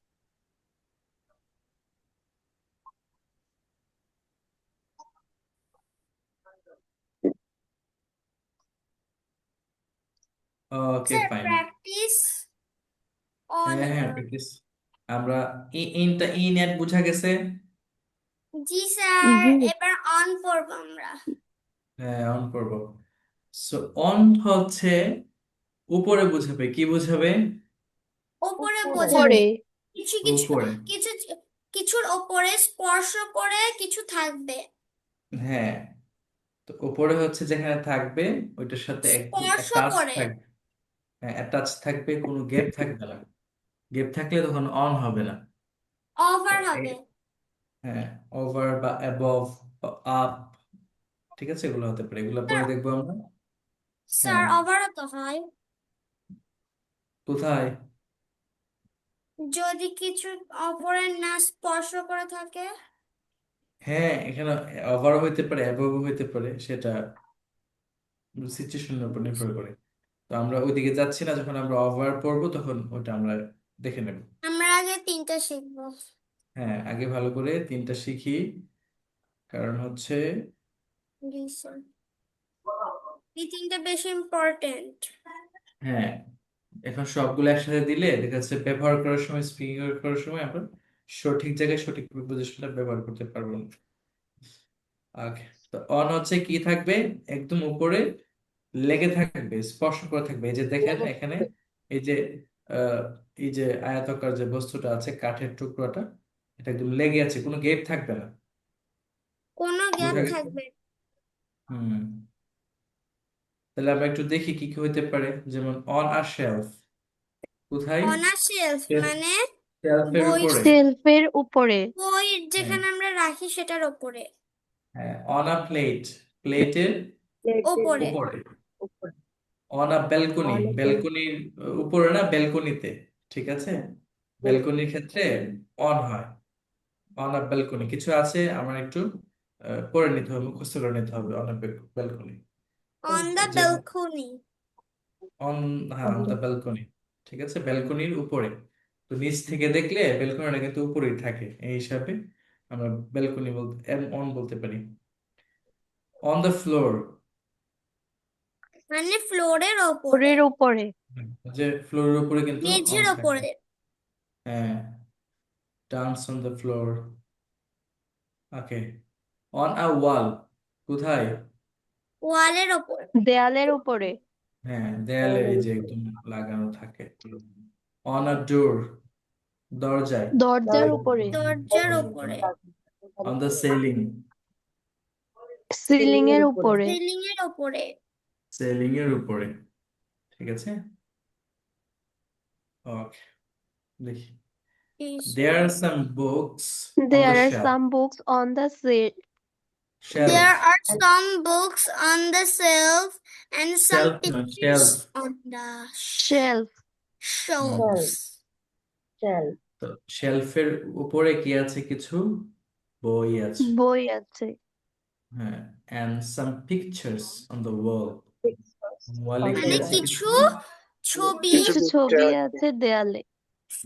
Okay sir fine. Practice on হ্যাঁ হ্যাঁ প্র্যাকটিস। আমরা ইনটা ইন এট বুঝা গেছে। জি স্যার জি এবার অন করব আমরা। হ্যাঁ অন করব। সো অন হচ্ছে উপরে বুঝাবে, কি বুঝাবে? উপরে উপরে। বোঝাবে কিছু কিছু উপরে, কিছু কিছুর উপরে স্পর্শ করে কিছু থাকবে। হ্যাঁ, তো উপরে হচ্ছে যেখানে থাকবে ওইটার সাথে একদম স্পর্শ অ্যাটাচ করে থাকবে। হ্যাঁ অ্যাটাচ থাকবে, কোনো গ্যাপ থাকবে না। গ্যাপ থাকলে তখন অন হবে না। তো ওভার হবে। হ্যাঁ ওভার বা অ্যাবভ বা আপ, ঠিক আছে, এগুলো হতে পারে, এগুলো পরে দেখবো আমরা। স্যার হ্যাঁ ওভারও তো হয় কোথায়? যদি কিছু অপরের না স্পর্শ করে থাকে। হ্যাঁ এখানে ওভারও হইতে পারে, অ্যাবভ হইতে পারে, সেটা সিচুয়েশনের উপর নির্ভর করে। তো আমরা ওইদিকে যাচ্ছি না, যখন আমরা ওভার পড়বো তখন ওটা আমরা দেখে নেব। আমরা আগে তিনটা শিখবো। হ্যাঁ আগে ভালো করে তিনটা শিখি, কারণ হচ্ছে জি স্যার এই তিনটা বেশি ইম্পর্টেন্ট। হ্যাঁ এখন সবগুলো একসাথে দিলে দেখা যাচ্ছে ব্যবহার করার সময়, স্পিকিং করার সময় আমরা সঠিক জায়গায় সঠিক প্রিপোজিশনটা ব্যবহার করতে পারবো না। ওকে, তো অন হচ্ছে কি থাকবে? একদম উপরে লেগে থাকবে, স্পর্শ করে থাকবে। এই যে দেখেন এখানে এই যে আহ, এই যে আয়তাকার যে বস্তুটা আছে, কাঠের টুকরোটা, এটা একদম লেগে আছে, কোনো গ্যাপ থাকবে না। কোনো গ্যাপ বোঝা গেছে? থাকবে হুম, তাহলে আমরা একটু দেখি কি কি হইতে পারে। যেমন অন আ শেলফ, কোথায়? অন আ শেলফ মানে শেলফের বই উপরে। শেলফের উপরে। বই যেখানে আমরা রাখি সেটার ওপরে হ্যাঁ, অন আ প্লেট, প্লেটের ওপরে উপরে। উপরে অন আ ব্যালকনি, অনেক ব্যালকনির উপরে না, ব্যালকনিতে। ঠিক আছে, ব্যালকনির ক্ষেত্রে অন হয়। অন আ ব্যালকনি কিছু আছে আমার একটু পড়ে নিতে হবে, মুখস্থ করে নিতে হবে। On a balcony, on the যেমন ব্যালকনি অন, হ্যাঁ, অন দ্য ব্যালকনি। ঠিক আছে, ব্যালকনির উপরে। তো নিচ থেকে দেখলে ব্যালকনিটা কিন্তু উপরেই থাকে, এই হিসাবে আমরা ব্যালকনি বলতে, অন বলতে পারি। অন দ্য ফ্লোর, মানে ফ্লোরের ওপরে ফ্লোরের উপরে। যে ফ্লোরের উপরে কিন্তু অন মেঝের থাকে। ওপরে হ্যাঁ, dance on the floor. Okay, on a wall, কোথায়? ওয়ালের ওপর দেয়ালের উপরে। হ্যাঁ, দেয়ালে এই যে একদম লাগানো থাকে। অন আ ডোর, দরজায়। দরজার উপরে। দরজার ওপরে অন দ্য সিলিং, সিলিং এর উপরে। সিলিং এর ওপরে সিলিং এর উপরে। ঠিক আছে, ওকে, দেখি। There are some books on the There are shelf. some books on the Shelf, There are some books on the shelf and some shelf না, pictures shelf. on the shelf. shelves. Shelf তো শেলফের উপরে কি আছে? কিছু বই আছে। বই আছে। হ্যাঁ, and some pictures on the wall. ওয়ালে কি মানে আছে? কিছু ছবি কিছু ছবি আছে দেয়ালে।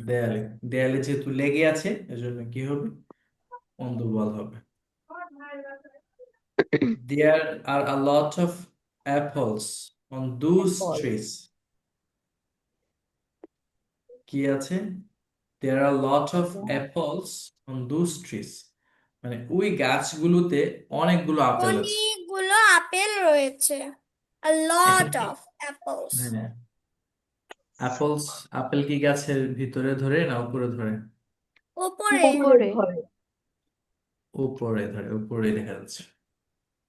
দেয়ালে, দেয়ালে যেহেতু লেগে আছে এজন্য কি হবে? on the wall হবে। There are a lot of apples on those trees. কি আছে? There are a lot of apples on those trees. মানে ওই গাছগুলোতে অনেকগুলো আপেল আছে। অনেকগুলো আপেল রয়েছে a এখন lot কি? of apples হ্যাঁ, অ্যাপলস, আপেল কি গাছের ভিতরে ধরে না উপরে ধরে? ওপরে উপরে। উপরে ধরে, উপরে দেখা যাচ্ছে।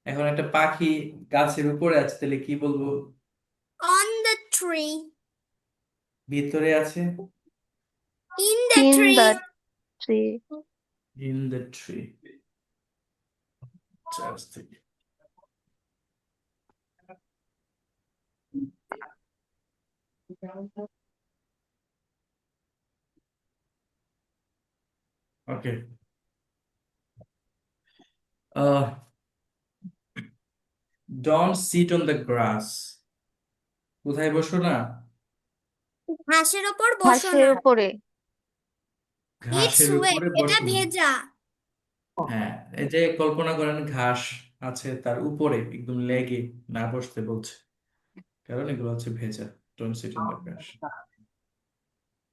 এখন একটা পাখি গাছের উপরে আছে, তাহলে কি বলবো? on the tree ভিতরে আছে, in the In tree the tree. in the tree. Just think. Okay. Don't sit on the grass. কোথায় বসো না? ঘাসের ওপর বসো ঘাসের না উপরে। it's ঘাসের wet উপরে এটা বসো না। ভেজা হ্যাঁ, এই যে কল্পনা করেন ঘাস আছে তার উপরে একদম লেগে না বসতে বলছে, কারণ এগুলো হচ্ছে ভেজা। Don't sit on the grass.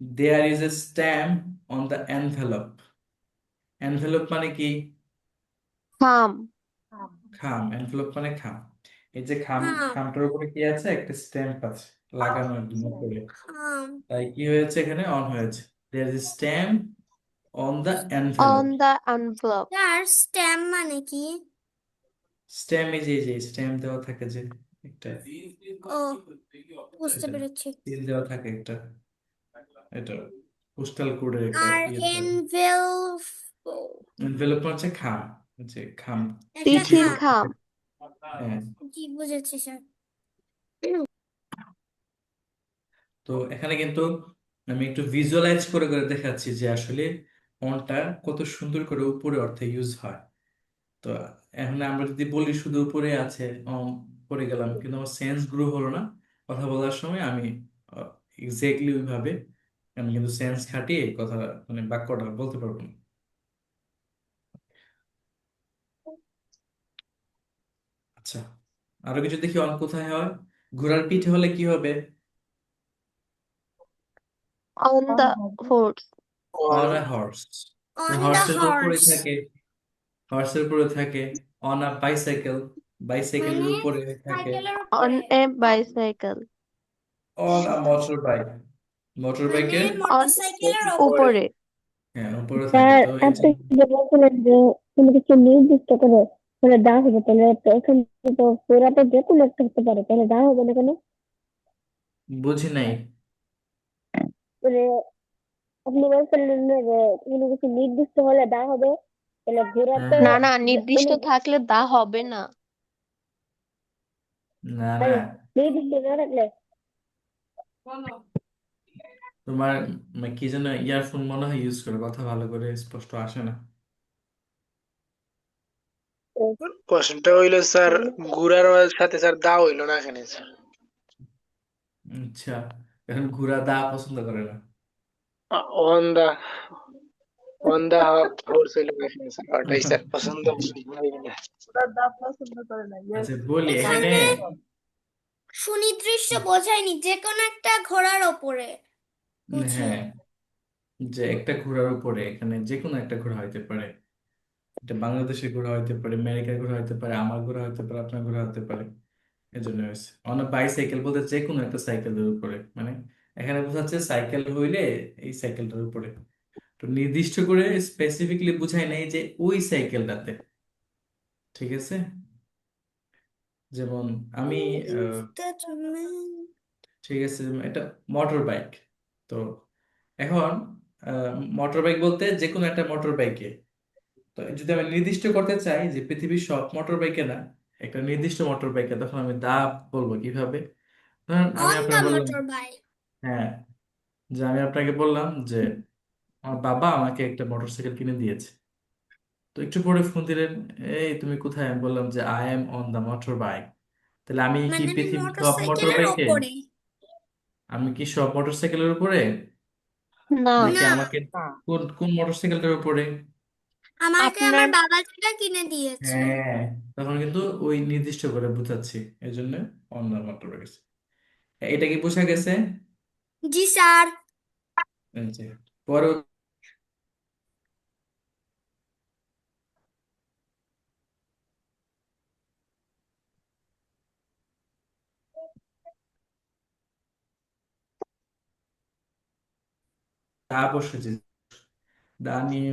There is a stamp on the envelope. Envelope মানে কি? খাম। খাম। envelope মানে খাম। এই যে খাম, খাম খামটার উপরে কি আছে? একটা স্ট্যাম্প আছে লাগানো একদম উপরে। খাম তাই কি হয়েছে? এখানে অন হয়েছে। There is a stamp on the On envelope. the envelope. তার স্ট্যাম্প মানে কি স্ট্যাম্প এই যে স্ট্যাম্প দেওয়া থাকে যে একটা, ও বুঝতে এটা পেরেছি সিল দেওয়া থাকে একটা, এটা পোস্টাল কোডের একটা আর ইয়ে থাকে। envelope envelope হচ্ছে খাম, যে খাম, একটা চিঠির খাম খাম। হ্যাঁ। জি বুঝেছি স্যার তো এখানে কিন্তু আমি একটু ভিজুয়ালাইজ করে করে দেখাচ্ছি যে আসলে অনটা কত সুন্দর করে উপরে অর্থে ইউজ হয়। তো এখন আমরা যদি বলি শুধু উপরে আছে, পড়ে গেলাম, কিন্তু আমার সেন্স গ্রো হলো না। কথা বলার সময় আমি এক্স্যাক্টলি ওইভাবে আমি কিন্তু সেন্স খাটিয়ে কথা, মানে বাক্যটা বলতে পারবো না। আচ্ছা, আরো কিছু দেখি। অন কোথায় হয়? ঘোড়ার পিঠে হলে কি হবে? On the horse. On a horse. on the হর্সের তো উপরে horse থাকে, হর্সের উপরে থাকে। অন আ বাইসাইকেল, বাইসাইকেলের মানে উপরে থাকে। সাইকেলের On উপরে a bicycle. On a motor bike, motor মানে বাইকের On মোটরসাইকেলের উপরে উপরে। হ্যাঁ উপরে থাকে। স্যার তো এই যে আপনি যে বলছিলেন যে কোনো কিছু নির্দিষ্ট করে করে দেওয়া হবে তাহলে তো এখানে তো পুরা তো যে কোনো একটা হতে পারে তাহলে দেওয়া হবে না কেন বুঝি নাই। মানে আপনি বলছিলেন না যে কোনো কিছু নির্দিষ্ট হলে দা হবে, তাহলে ঘোড়া তো হ্যাঁ না না, নির্দিষ্ট মানে থাকলে দা হবে না। না মানে না, নির্দিষ্ট না থাকলে তোমার কি যেন ইয়ারফোন মনে হয় ইউজ করে, কথা ভালো করে স্পষ্ট আসে না। প্রশ্নটা হইলো স্যার, ঘোড়ার সাথে স্যার দা হইলো না এখানে স্যার। আচ্ছা, এখন ঘোড়া দা পছন্দ করে না। On the on the force হইলো এখানে স্যার, ওটাই স্যার পছন্দ হইলো না। ওরা দা পছন্দ করে না, ইয়েস। আচ্ছা বলি এখানে, এখানে সুনির্দিষ্ট বোঝায়নি, যে কোনো একটা ঘোড়ার ওপরে বুঝি। হ্যাঁ, যে একটা ঘোড়ার উপরে, এখানে যে কোনো একটা ঘোড়া হইতে পারে। এটা বাংলাদেশের ঘোড়া হইতে পারে, আমেরিকার ঘোড়া হইতে পারে, আমার ঘোড়া হইতে পারে, আপনার ঘোড়া হতে পারে। এজন্য হয়েছে অন বাইসাইকেল বলতে যে কোনো একটা সাইকেলের উপরে, মানে এখানে বোঝাচ্ছে সাইকেল হইলে এই সাইকেলটার উপরে। তো নির্দিষ্ট করে স্পেসিফিকলি বুঝাই নাই যে ওই সাইকেলটাতে, ঠিক আছে? যেমন আমি আহ, ঠিক আছে, এটা মোটর বাইক। তো এখন মোটর বাইক বলতে যে কোনো একটা মোটর বাইকে, তো যদি আমি নির্দিষ্ট করতে চাই যে পৃথিবীর সব মোটর বাইকে না, একটা নির্দিষ্ট মোটর বাইকে, তখন আমি দা বলবো কিভাবে? ধরুন আমি অন আপনাকে দা বললাম, মোটর বাইক। হ্যাঁ, যে আমি আপনাকে বললাম যে আমার বাবা আমাকে একটা মোটরসাইকেল কিনে দিয়েছে। তো একটু পরে ফোন দিলেন, এই তুমি কোথায়? আমি বললাম যে I am on the motorbike. তাহলে আমি কি মানে আমি পৃথিবীর মোটর সব মোটর সাইকেলের বাইকে, ওপরে। আমি কি সব মোটরসাইকেলের উপরে, না, নাকি না, আমাকে কোন কোন মোটরসাইকেলটার উপরে? আমাকে আপনার আমার বাবা যেটা কিনে দিয়েছে। হ্যাঁ, তখন কিন্তু ওই নির্দিষ্ট করে বুঝাচ্ছি, এই জন্য অন দা মোটর বাইক। এটা কি বোঝা গেছে? জি স্যার। এই যে পরে দা বসেছে, দা নিয়ে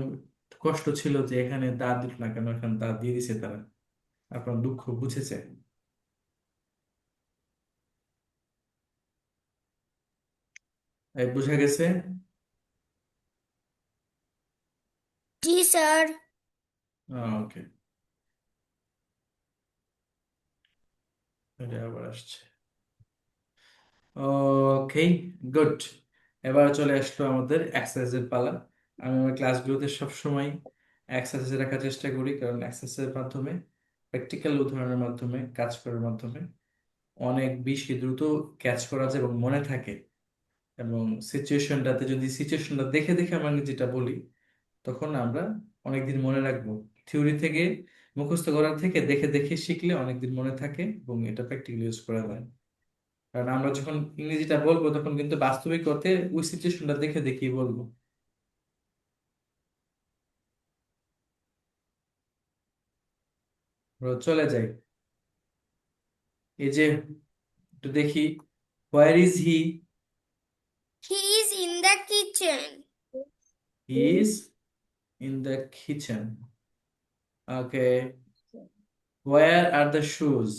কষ্ট ছিল যে এখানে দা দিল না কেন, এখানে দা দিয়ে দিছে তারা, আপনার দুঃখ বুঝেছে। এই বোঝা গেছে? জি স্যার। ওকে, এটা আবার আসছে। ওকে, গুড। এবার চলে আসলো আমাদের এক্সারসাইজের পালা। আমি আমার ক্লাসগুলোতে সবসময় এক্সারসাইজ রাখার চেষ্টা করি, কারণ এক্সারসাইজের মাধ্যমে, প্র্যাকটিক্যাল উদাহরণের মাধ্যমে, কাজ করার মাধ্যমে অনেক বেশি দ্রুত ক্যাচ করা যায় এবং মনে থাকে। এবং সিচুয়েশনটাতে যদি সিচুয়েশনটা দেখে দেখে আমরা যেটা বলি, তখন আমরা অনেকদিন মনে রাখবো। থিওরি থেকে, মুখস্থ করার থেকে দেখে দেখে শিখলে অনেকদিন মনে থাকে এবং এটা প্র্যাকটিক্যালি ইউজ করা যায়। কারণ আমরা যখন ইংরেজিটা বলবো তখন কিন্তু বাস্তবিক অর্থে ওই সিচুয়েশনটা দেখে দেখেই বলবো। আমরা চলে যাই, এই যে একটু দেখি, where is he? He is in the kitchen. He is in the kitchen. Okay, where are the shoes?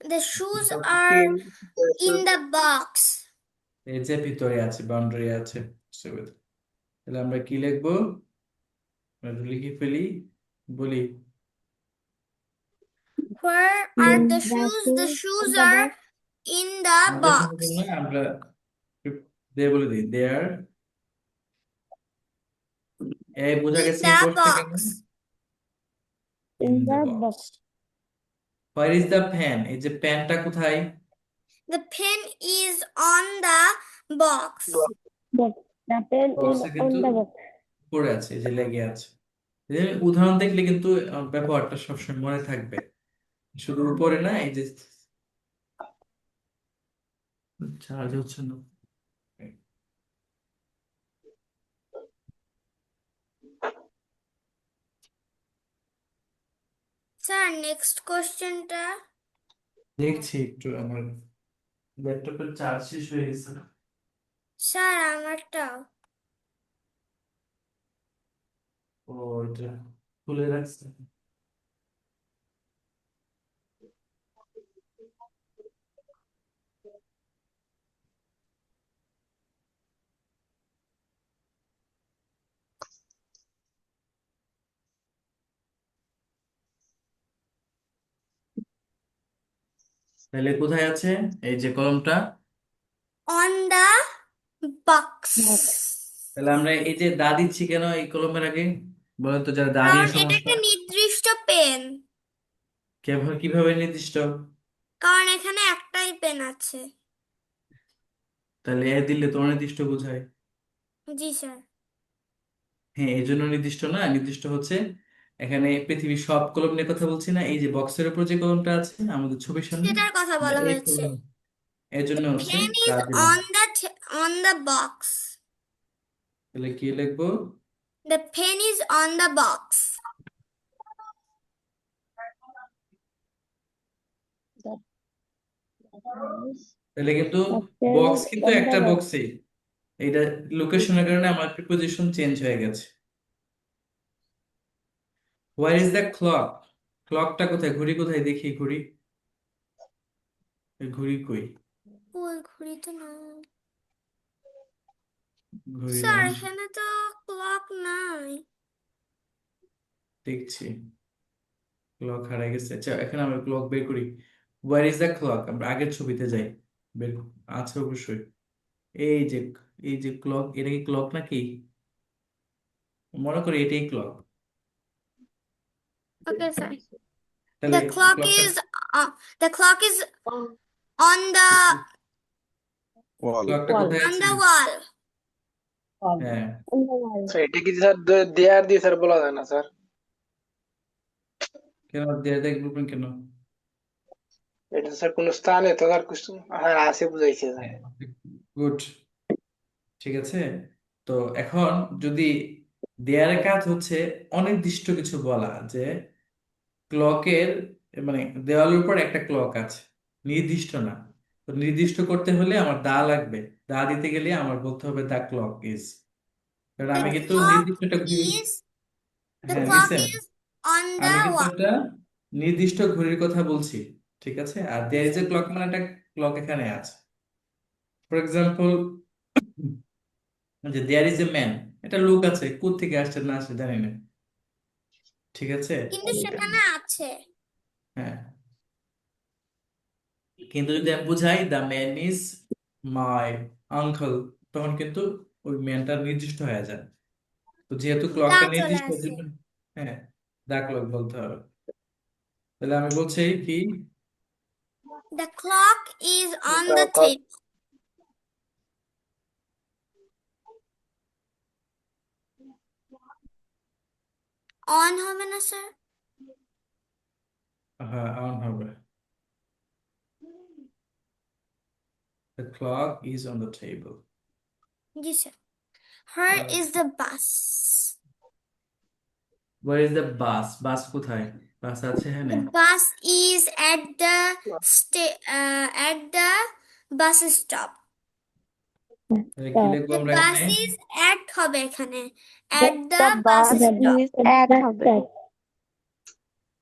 The shoes are in the box. এই যে ভিতরে আছে, বাউন্ডারি আছে। So, তাহলে আমরা কি লিখবো? আমরা একটু লিখে ফেলি, বলি। Where are the shoes? The shoes are in the আমাদের box. সুবিধার জন্য আমরা দে বলে দিই, দেয়ার। এই বোঝা In গেছে the বসছে কেন? box. In in the the box. Box. Where is the fan? এই যে প্যানটা কোথায়? The pen is on the box. Box, the pen in বক্সে অন কিন্তু দা বক্স। পড়ে আছে, এই যে লেগে আছে। এই যে উদাহরণ দেখলে কিন্তু ব্যবহারটা সবসময় মনে থাকবে, শুধু উপরে না। এই যে চার্জ হচ্ছে না। Sir, next question টা। দেখছি একটু, আমার ল্যাপটপের চার্জ শেষ হয়ে গেছে। স্যার আমারটাও। ও, এটা খুলে রাখছে। তাহলে কোথায় আছে এই যে কলমটা? on the box. তাহলে আমরা এই যে দা দিচ্ছি কেন এই কলমের আগে? বলেন তো, যারা দা নিয়ে কারণ এটা সমস্যা, একটা নির্দিষ্ট পেন, কিভাবে নির্দিষ্ট? কারণ এখানে একটাই পেন আছে। তাহলে এ দিলে তো অনির্দিষ্ট বোঝায়। জি স্যার। হ্যাঁ, এই জন্য নির্দিষ্ট না, নির্দিষ্ট হচ্ছে এখানে পৃথিবীর সব কলম নিয়ে কথা বলছি না, এই যে বক্সের উপর যে কলমটা আছে আমাদের ছবির সামনে, সেটার কথা আমরা বলা এই হয়েছে। কলম, এর জন্য হচ্ছে Pen দা is দিলাম। on the box. তাহলে কি লিখবো? The pen is on the box. তাহলে কিন্তু After বক্স কিন্তু on the একটা box. বক্সেই, এইটা লোকেশনের কারণে আমার প্রিপোজিশন চেঞ্জ হয়ে গেছে। Where is the clock? ক্লকটা কোথায়? ঘড়ি কোথায়? দেখি ঘড়ি, এই ঘড়ি কই? ওই ঘড়ি তো না ঘড়ি স্যার, নাই, এখানে তো ক্লক নাই। দেখছি ক্লক হারিয়ে গেছে। আচ্ছা, এখন আমরা ক্লক বের করি। হোয়ার ইজ দ্য ক্লক? আমরা আগের ছবিতে যাই, বের আছে অবশ্যই। এই যে, এই যে ক্লক, এটা কি ক্লক নাকি? মনে করি এটাই ক্লক। Okay sir. তাহলে The clock ক্লকটা is on the ওয়াল। ক্লকটা কোথায় আছে? wall. হ্যাঁ, On the wall. স্যার এটা কি স্যার দেয়ার দিয়ে স্যার বলা যায় না স্যার? কেন দিয়ে দেখবেন কেন? এটা স্যার কোন স্থানে তো আর কিছু, হ্যাঁ আছে বুঝাইছে স্যার। গুড, ঠিক আছে। তো এখন যদি দেয়ার কাজ হচ্ছে অনির্দিষ্ট কিছু বলা, যে ক্লকের মানে দেওয়ালের উপর একটা ক্লক আছে, নির্দিষ্ট না। তো নির্দিষ্ট করতে হলে আমার দা লাগবে, দা দিতে গেলে আমার বলতে হবে দা ক্লক ইজ, কারণ The আমি কিন্তু clock নির্দিষ্ট একটা ঘড়ি, is the হ্যাঁ clock listen, is on the আমি কিন্তু wall. একটা নির্দিষ্ট ঘড়ির কথা বলছি, ঠিক আছে। আর দেয়ার ইজ এ ক্লক মানে একটা ক্লক এখানে আছে। ফর এক্সাম্পল, যে দেয়ার ইজ এ ম্যান, একটা লোক আছে, কোথা থেকে আসছে না আসছে জানি না, ঠিক আছে। কিন্তু সেখানে আছে। হ্যাঁ, কিন্তু যদি আমি বুঝাই the man is my uncle, তখন কিন্তু ওই ম্যানটা নির্দিষ্ট হয়ে যায়। তো যেহেতু দা ক্লকটা চলে নির্দিষ্ট, ওই আসে। জন্য হ্যাঁ দা ক্লক বলতে হবে। তাহলে আমি বলছি কি, The clock is on the table. On হবে না স্যার? হ্যাঁ অন হবে। The clock is on the table. G sir. Where Uh, is the bus? where is the bus? বাস কোথায়? বাস আছে হ্যাঁ। The bus is at the bus stop. তাহলে কি লিখবো The আমরা bus এখানে? is at হবে এখানে, at the The bus bus stop. is at হবে.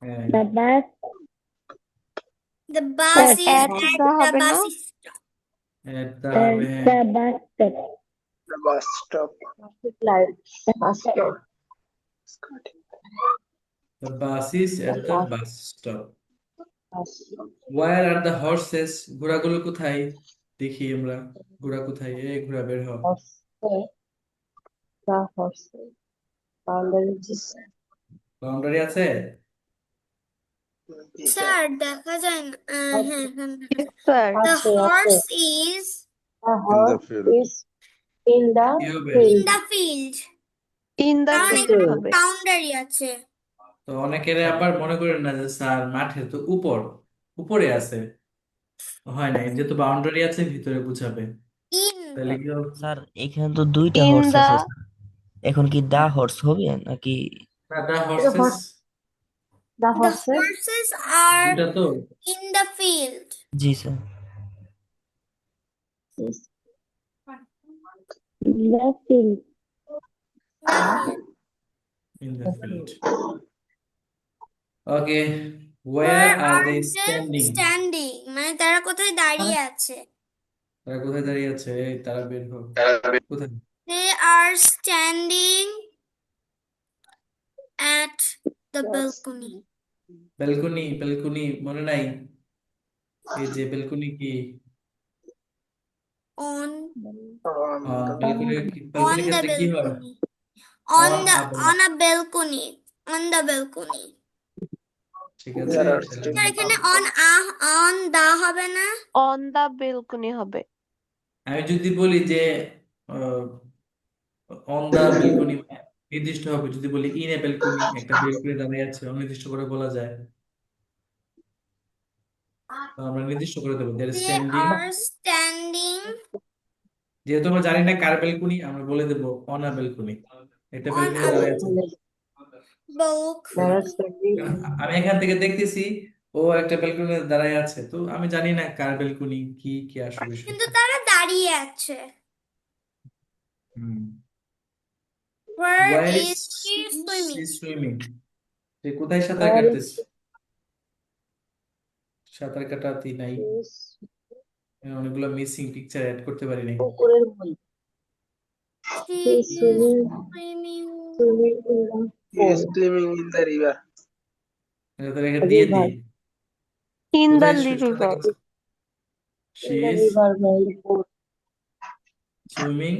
হ্যাঁ, The bus The bus at is at at the the হবে না? bus stop. একটা at হবে হ্যাঁ। the bus stop. The bus stop. The bus stop. The bus is at the bus stop. Where are the horses? ঘোড়াগুলো কোথায়? দেখি আমরা ঘোড়া কোথায়, এই ঘোড়া বের হও। The horses. বাউন্ডারি আছে? জি স্যার। স্যার দেখা যায় না। হ্যাঁ এখানে দেখা যায়। Sir. The horse is in the field. In the কি হবে? in the field. in the কারণ field এখানে হবে। বাউন্ডারি আছে। তো অনেকের আবার মনে করেন না যে স্যার মাঠের তো উপরে আছে, হয় না, যেহেতু বাউন্ডারি আছে ভিতরে বুঝাবে। In তাহলে কি হবে? স্যার এখানে তো দুইটা In হর্স the আছে স্যার। এখন কি দা হর্স হবে নাকি? The horses, the the horses are দুইটা তো। in the field. G sir. the field. In the field. Okay, Where where are are they they standing? standing? মানে তারা কোথায় দাঁড়িয়ে আছে? তারা কোথায় দাঁড়িয়ে আছে? এই তারা বের হোক। কোথায়? They are standing at the balcony. Balcony মনে নাই? এই যে বেলকনি কি on বেলকনি on the ক্ষেত্রে কি হয় balcony on on the up on a balcony on the balcony ঠিক আছে There are তাহলে স্যার এখানে on the হবে না অন দা বেলকনি হবে। আমি যদি বলি যে অন দা বেলকনি নির্দিষ্ট হবে, যদি বলি ইন এ বেলকনি, একটা বেলকনি দাঁড়িয়ে আছে, অনির্দিষ্ট করে বলা যায়, তো আমরা নির্দিষ্ট করে দেবো that they standing. are standing যেহেতু আমরা জানি না কার বেলকনি, আমরা বলে দেবো অন আ বেলকনি, একটা on বেলকনি a দাঁড়িয়ে আছে। balcony আমি এখান থেকে দেখতেছি ও একটা বেলকনি দাঁড়ায় আছে, তো আমি জানি না কার বেলকনি, কি কি আসবে বিষয়। কিন্তু তারা দাঁড়িয়ে আছে হুম where war is is she swimming swimming, সে কোথায় সাঁতার কাটতেছে? সাঁতার কাটাতে নাই, অনেকগুলো মিসিং পিকচার অ্যাড করতে পারি নাই। she is swimming He is swimming in the river. এটা তো রেখে দিয়ে দিই, ইন দা কোথায় সাঁতার রিভার। কাটতেছে? She is swimming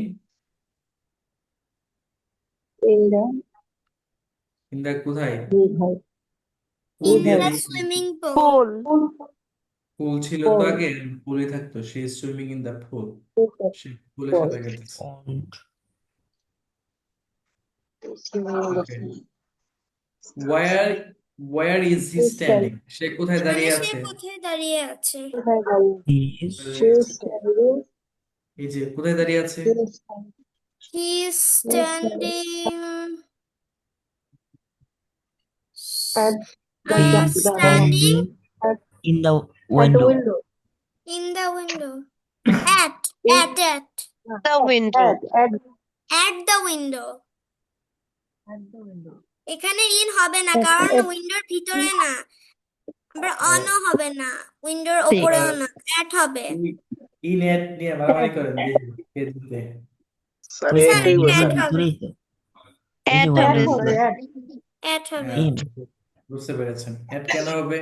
in the কোথায়? in দিয়ে the দিই। swimming pool পুল। পুল ছিল তো আগে, পুলে থাকতো, she is swimming in the pool, সে পুলে সাঁতার কাটতেছে। পন্ড Okay. Where is he standing? সে কোথায় মানে দাঁড়িয়ে সে আছে? কোথায় দাঁড়িয়ে আছে ইজ এই যে কোথায় দাঁড়িয়ে আছে? he is standing standing in the window in the window at the window. the window এখানে ইন হবে না কারণ উইন্ডোর ভিতরে না, আবার অনও হবে না, উইন্ডোর ওপরেও না, অ্যাট হবে ইন এট নিয়ে মারামারি করেন, দেখি কে জিতে। Sir, ওই স্যার একই এটা গো অ্যাট স্যার। হবে, ভিতরেই তো এই যে অ্যাট ওয়েন্ডো হবে। অ্যাট হবে ইন বুঝতে পেরেছেন এট কেন হবে?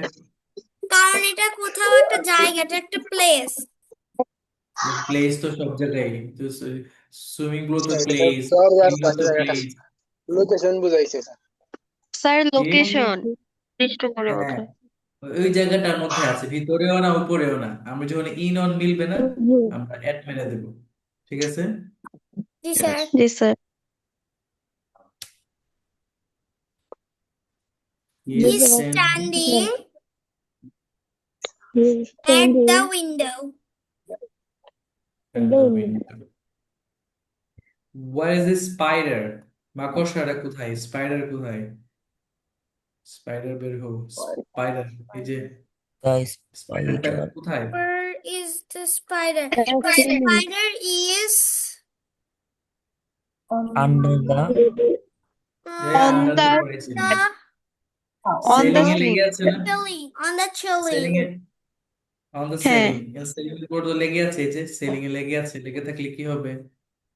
কারণ এটা কোথাও একটা জায়গা, এটা একটা প্লেস। প্লেস তো সব জায়গায়, তো সুইমিং পুল তো Sir, প্লেস, sir, ইনডোর তো প্লেস। লোকেশন বুঝাইছে স্যার। স্যার কি? লোকেশন নির্দিষ্ট করে হ্যাঁ, বোঝায়। ওই জায়গাটার মধ্যে আছে, ভিতরেও না উপরেও না। আমরা যখন ইন অন মিলবে না, আমরা এট মেরে দেব, ঠিক আছে? জি স্যার জি sir. He he is is standing at the window at the window. Where is the spider? মাকড়সাটা কোথায়? স্পাইডার কোথায়? স্পাইডার বের হও। স্পাইডার, এই যে দ্য স্পাইডারটা স্পাইডার where কোথায়? is the spider the spider is under the On under the পড়েছে, the on the selling A ceiling. লেগে আছে না? ceiling on the selling ceiling A, on the হ্যাঁ। সেলিং, সেলিং এর উপর তো লেগে আছে, এই যে সেলিং এ লেগে আছে, লেগে থাকলে কি হবে?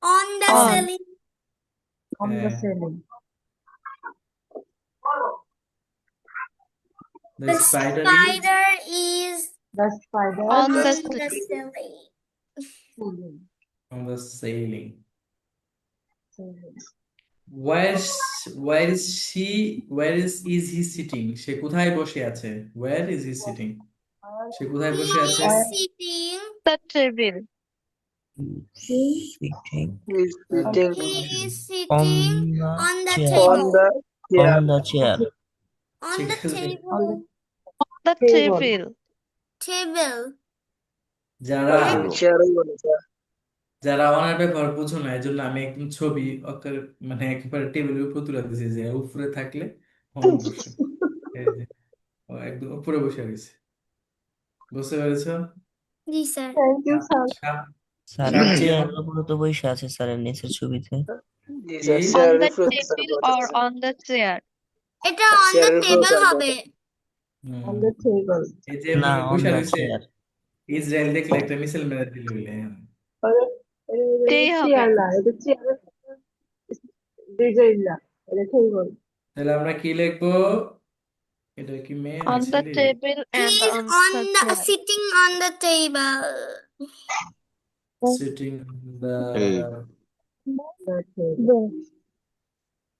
on the On. ceiling হ্যাঁ, the the spider is spider is On on the the ceiling. ceiling on the ceiling. Where is he sitting? সে কোথায় বসে আছে? Where is he sitting? সে কোথায় he বসে আছে? is sitting The table. Sitting He is sitting he is on sitting the on the chair on table the on chair. The chair on ঠিক the আছে। table The table. table যারা chair ও বলে sir. যারা honour ব্যাপার বুঝো না, এই জন্য আমি একদম ছবি মানে একেবারে টেবিলের উপর তুলে দিয়েছি, যে উপরে থাকলে অন বসে, এই যে ও একদম উপরে বসে গেছে, বুঝতে পেরেছো? জি স্যার সাম- স্যারের সামনে চেয়ারের যেমন উপরে তো বসে আছে স্যারের নিচের ছবিতে জি স্যার, কি? chair On এর the উপরে স্যার table বসে or আছে। on the chair. এটা on chair the এর উপরে table স্যার হবে হুম, এই যে না অন বসে দ্য রয়েছে, চেয়ার ইসরায়েল দেখলে একটা মিসাইল মেরে দিল বলে। সেই হবে। তাহলে আমরা কি লিখবো? এটা কি মেয়ে না On the ছেলে? table He and is on on the the chair. sitting on the table. Sitting the Hey,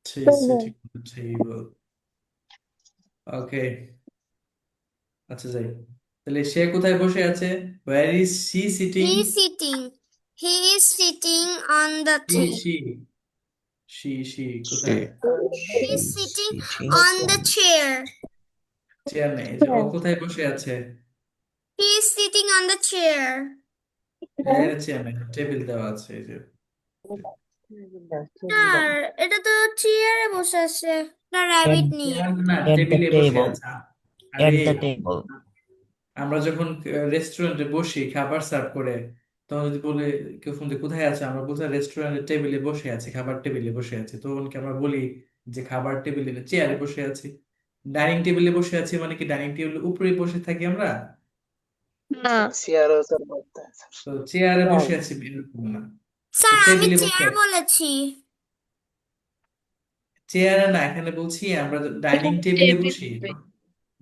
she's sitting on the table. Okay, আচ্ছা যাই। তাহলে সে কোথায় বসে আছে? Where is she sitting? He is sitting. He is sitting on the She, table. she কোথায়? He is She's sitting sitting on the chair. Chair নেই, এই যে ও কোথায় বসে আছে? He is sitting on the chair. এর চেয়ার নেই, table দেওয়া আছে এই যে। আর এটা তো চেয়ারে বসে আছে, না র্যাবিট নিয়ে। চেয়ার না, at the টেবিলে বসে table. আছে। At আরে the table. আমরা যখন রেস্টুরেন্টে বসি খাবার সার্ভ করে, তখন যদি বলে কেউ ফোন দিয়ে কোথায় আছে, আমরা বলছি রেস্টুরেন্টের টেবিলে বসে আছি, খাবার টেবিলে বসে আছি, তখন কি আমরা বলি যে খাবার টেবিলে চেয়ারে বসে আছি? ডাইনিং টেবিলে বসে আছি মানে কি ডাইনিং টেবিলের উপরে বসে থাকি আমরা? না, সিআরও স্যার বলতে আছে। তো চেয়ারে বসে আছি এরকম না, স্যার আমি টেবিলে বসে চেয়ার আছি। বলেছি। চেয়ারে না, এখানে বলছি আমরা ডাইনিং এখানে টেবিলে টেবিল বসি। হবে।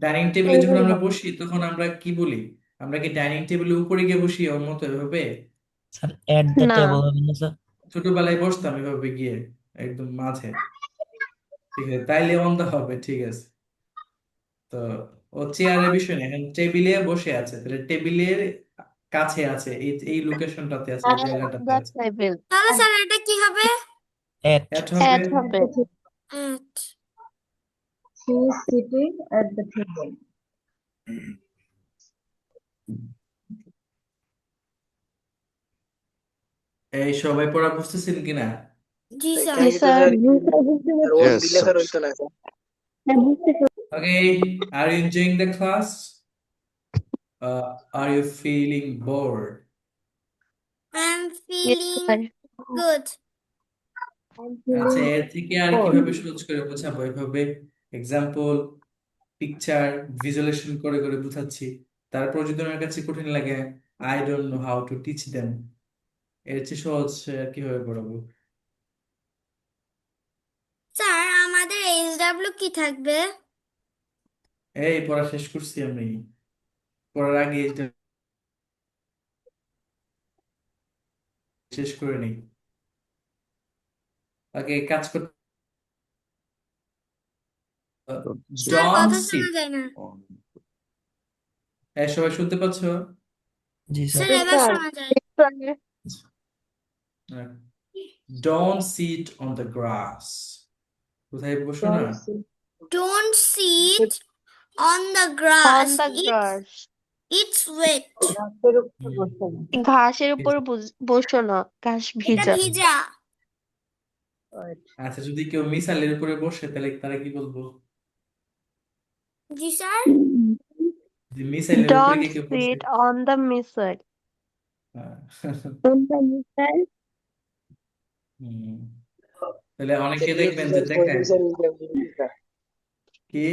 ডাইনিং টেবিলে যখন আমরা বসি তখন আমরা কি বলি? আমরা কি ডাইনিং টেবিলের উপরে গিয়ে বসি ওর মতো এভাবে? Sir, at the না, table হবে না স্যার? ছোটবেলায় বসতাম এভাবে গিয়ে একদম মাঝে। ঠিক আছে, তাইলে অন্ধ হবে, ঠিক আছে। তো ও চেয়ারের বিষয় নেই, এখন টেবিলে বসে আছে, তাহলে টেবিলের কাছে আছে, এই লোকেশনটাতে আছে, এই on জায়গাটাতে the আছে। table. তাহলে স্যার এটা কি হবে? At. এট হবে। At হবে। At. She is sitting at the table. এই সবাই পড়া বুঝতেছেন কিনা? জি স্যার। এখানে জি কিন্তু স্যার। স্যার ওর yes, দিলে sir. স্যার হইতো না sir. Okay, are you enjoying the class? Are you feeling bored? I'm Yes, feeling sir. good. আচ্ছা, এর থেকে আর কিভাবে সহজ করে বোঝাবো? এভাবে এক্সাম্পল, পিকচার, ভিজুয়ালাইজেশন করে করে বোঝাচ্ছি। তারপর যদি আমার কাছে কঠিন লাগে, I don't know how to teach them, এর চেয়ে সহজ আর কিভাবে পড়াবো? স্যার আমাদের SW কি থাকবে? এই পড়া শেষ করছি আমি, পড়ার আগে এটা শেষ করে নেই। আগে কাজ করতে। স্যার ডন কথা সিট। শোনা যায় না। সবাই শুনতে পাচ্ছ? জি স্যার স্যার। এবার শোনা যায়। Don't sit on the grass. কোথায় বসো না? Don't sit on the On grass. the grass. It's wet. ঘাসের উপর বসো না, ঘাস এটা ভিজা। ভিজা। আচ্ছা, যদি কেউ মিসাইলের উপরে বসে তাহলে তারা কি বলবো? জি স্যার। যে মিসাইলের উপরে Don't কে কেউ বসে? sit on the missile. হ্যাঁ। হুম। তাহলে অনেকে দেখবেন যে দেখায় কি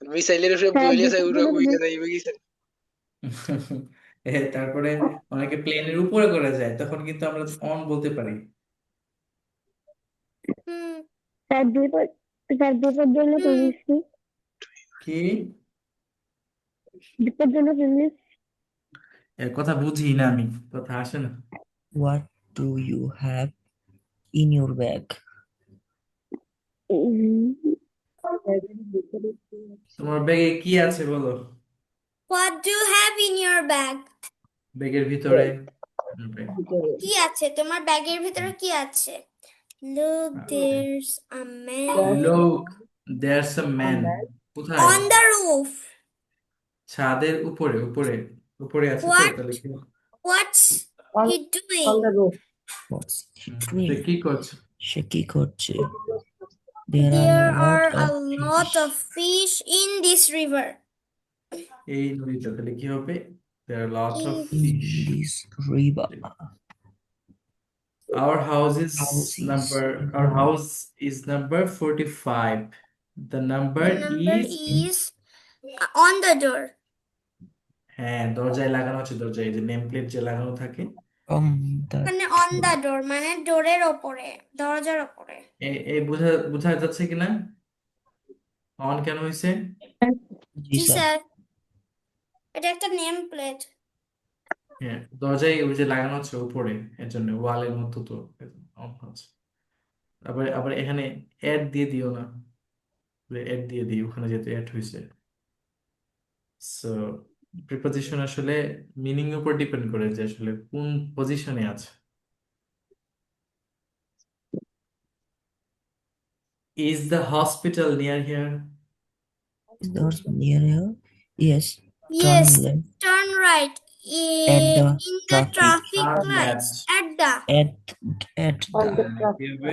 মিসাইলের উপরে বইলে স্যার উড়ে যাইবে কি স্যার? তারপরে অনেকে প্লেনের উপরে করে যায়, তখন কিন্তু আমরা অন বলতে পারি। হুম। স্যার দুটোর জন্য ইংলিশ কি? কি দুটোর জন্য ইংলিশ এর কথা বুঝি না আমি, কথা আসে না। What do you have in your bag? তোমার ব্যাগে কি আছে বলো? What do you have in your bag? ব্যাগের ভিতরে কি আছে তোমার ব্যাগের ভিতরে, কি আছে? Look, there's a man লোক, দেয়ারস আ ম্যান। কোথায়? on the roof. ছাদের উপরে উপরে উপরে আছে তো, What? তাহলে কি? What's he doing? What's he say doing? কি করছে? সে কি করছে? There There are are lot a of lot fish of fish in this river. এই নদীতে, তাহলে কি হবে? There are a lot of In in fish. this river. Our house is House is number, our house is number 45. The number the number is, is on the door. হ্যাঁ দরজায় লাগানো আছে, দরজায় যে নেম প্লেট যে লাগানো থাকে, on the মানে on the door মানে ডোরের ওপরে, দরজার ওপরে। এই বোঝা যাচ্ছে কিনা? অন কেন হয়েছে? জি sir. স্যার, এটা একটা নেম প্লেট। হ্যাঁ, দরজায় ওই যে লাগানো হচ্ছে উপরে, এর জন্য ওয়ালের মতো তো অন হচ্ছে। আবার আবার এখানে অ্যাড দিয়ে দিও না, অ্যাড দিয়ে দিই ওখানে যেহেতু অ্যাড হয়েছে। সো প্রিপোজিশন আসলে মিনিং এর উপর ডিপেন্ড করে যে আসলে কোন পজিশনে আছে। Is the hospital near here? Is the horse near here? Yes. Yes, Turn left turn right at the in the traffic Turn lights left at the at On the the truck. কি হবে?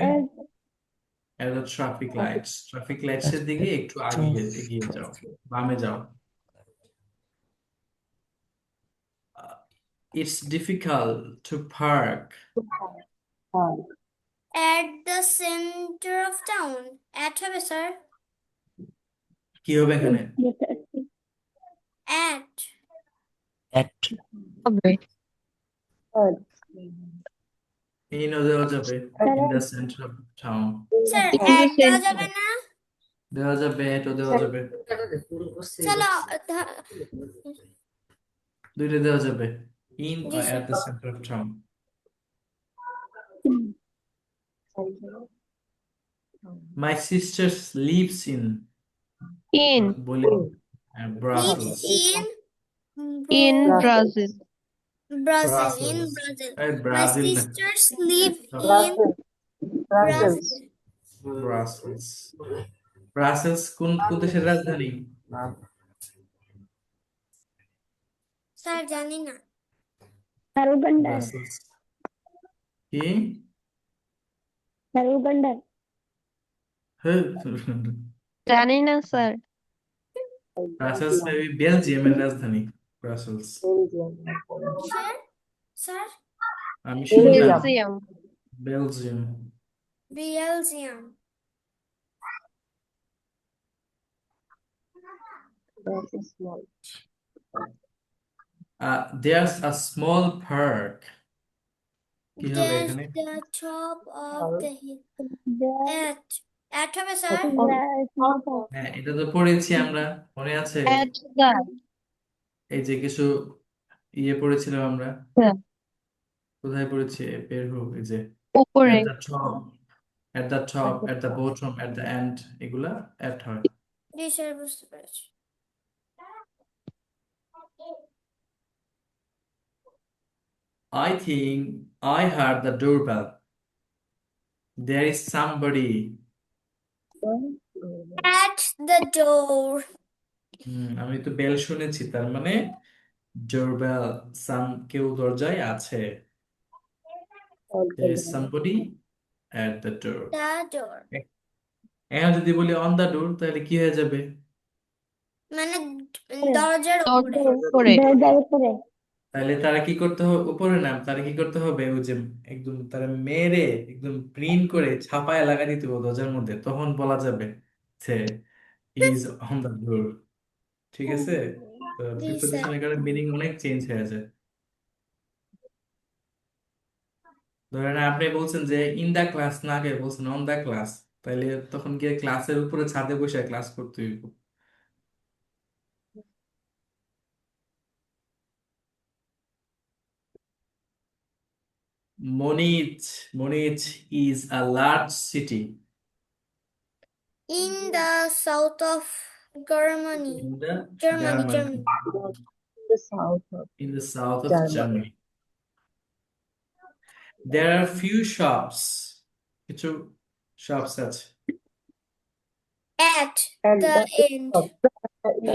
At the traffic lights. Traffic lights এর at দিকে the একটু এগিয়ে এগিয়ে যাও, বামে যাও। It's difficult to park at the center of town. At হবে স্যার, কি হবে এখানে? at at হবে ইনও দেওয়া যাবে, in the center of town sir in the at দেওয়া center. যাবে না? দেওয়া যাবে, এটাও দেওয়া যাবে, চলো দুইটা দেওয়া যাবে, in or at the center of town. My sister lives in In বলি lives Brussels. in Brazil. Brazil, in Brussels. Brazil. এই My ব্রাজিল না, sisters live in Brussels. Brussels. Brussels কোন দেশের রাজধানী? স্যার জানি না। Ugandan. ব্রাসেলস কি? Ugandan. হ্যাঁ, জানি না স্যার। ব্রাসেলস মেবি বেলজিয়ামের রাজধানী ব্রাসেলস। স্যার স্যার আমি শুনি না, Belgium. Belgium. Belgium. There's a small park. কি হবে There's এখানে? the top of the hill. The At হবে স্যার, হ্যাঁ, এটা তো পড়েছি আমরা, মনে আছে? At the এই যে কিছু ইয়ে পড়েছিলাম আমরা, হ্যাঁ, কোথায় পড়েছি? বের হোক, এই যে উপরে। at the top, at the top, at the bottom, at the end, এগুলা at হয়। জি স্যার বুঝতে পেরেছি। I think I heard the doorbell. There is somebody. At the door. আমি তো বেল শুনেছি, তার মানে doorbell, কেউ দরজায় আছে। There is somebody at the door. The door. এখন যদি বলি on the door, তাহলে কি হয়ে যাবে? মানে দরজার উপরে। দরজার উপরে। দরজার উপরে। তাহলে তারা কি করতে হবে? উপরে না, তারা কি করতে হবে? ওই যে একদম তারা মেরে একদম প্রিন্ট করে ছাপায় লাগা দিতে হবে দরজার মধ্যে, তখন বলা যাবে যে he is on the door. ঠিক আছে? তো জি স্যার। প্রিপোজিশনের কারণে মিনিং অনেক চেঞ্জ হয়ে যায়। ধরেন আপনি বলছেন যে ইন দা ক্লাস, না আগে বলছেন অন দা ক্লাস, তাহলে তখন গিয়ে ক্লাসের উপরে ছাদে বসে ক্লাস করতে হইব। Munich is a large city In the south of Germany. in the Germany. The south of in the south of Germany. Germany. There are few shops. কিছু shops আছে। At At the the end. of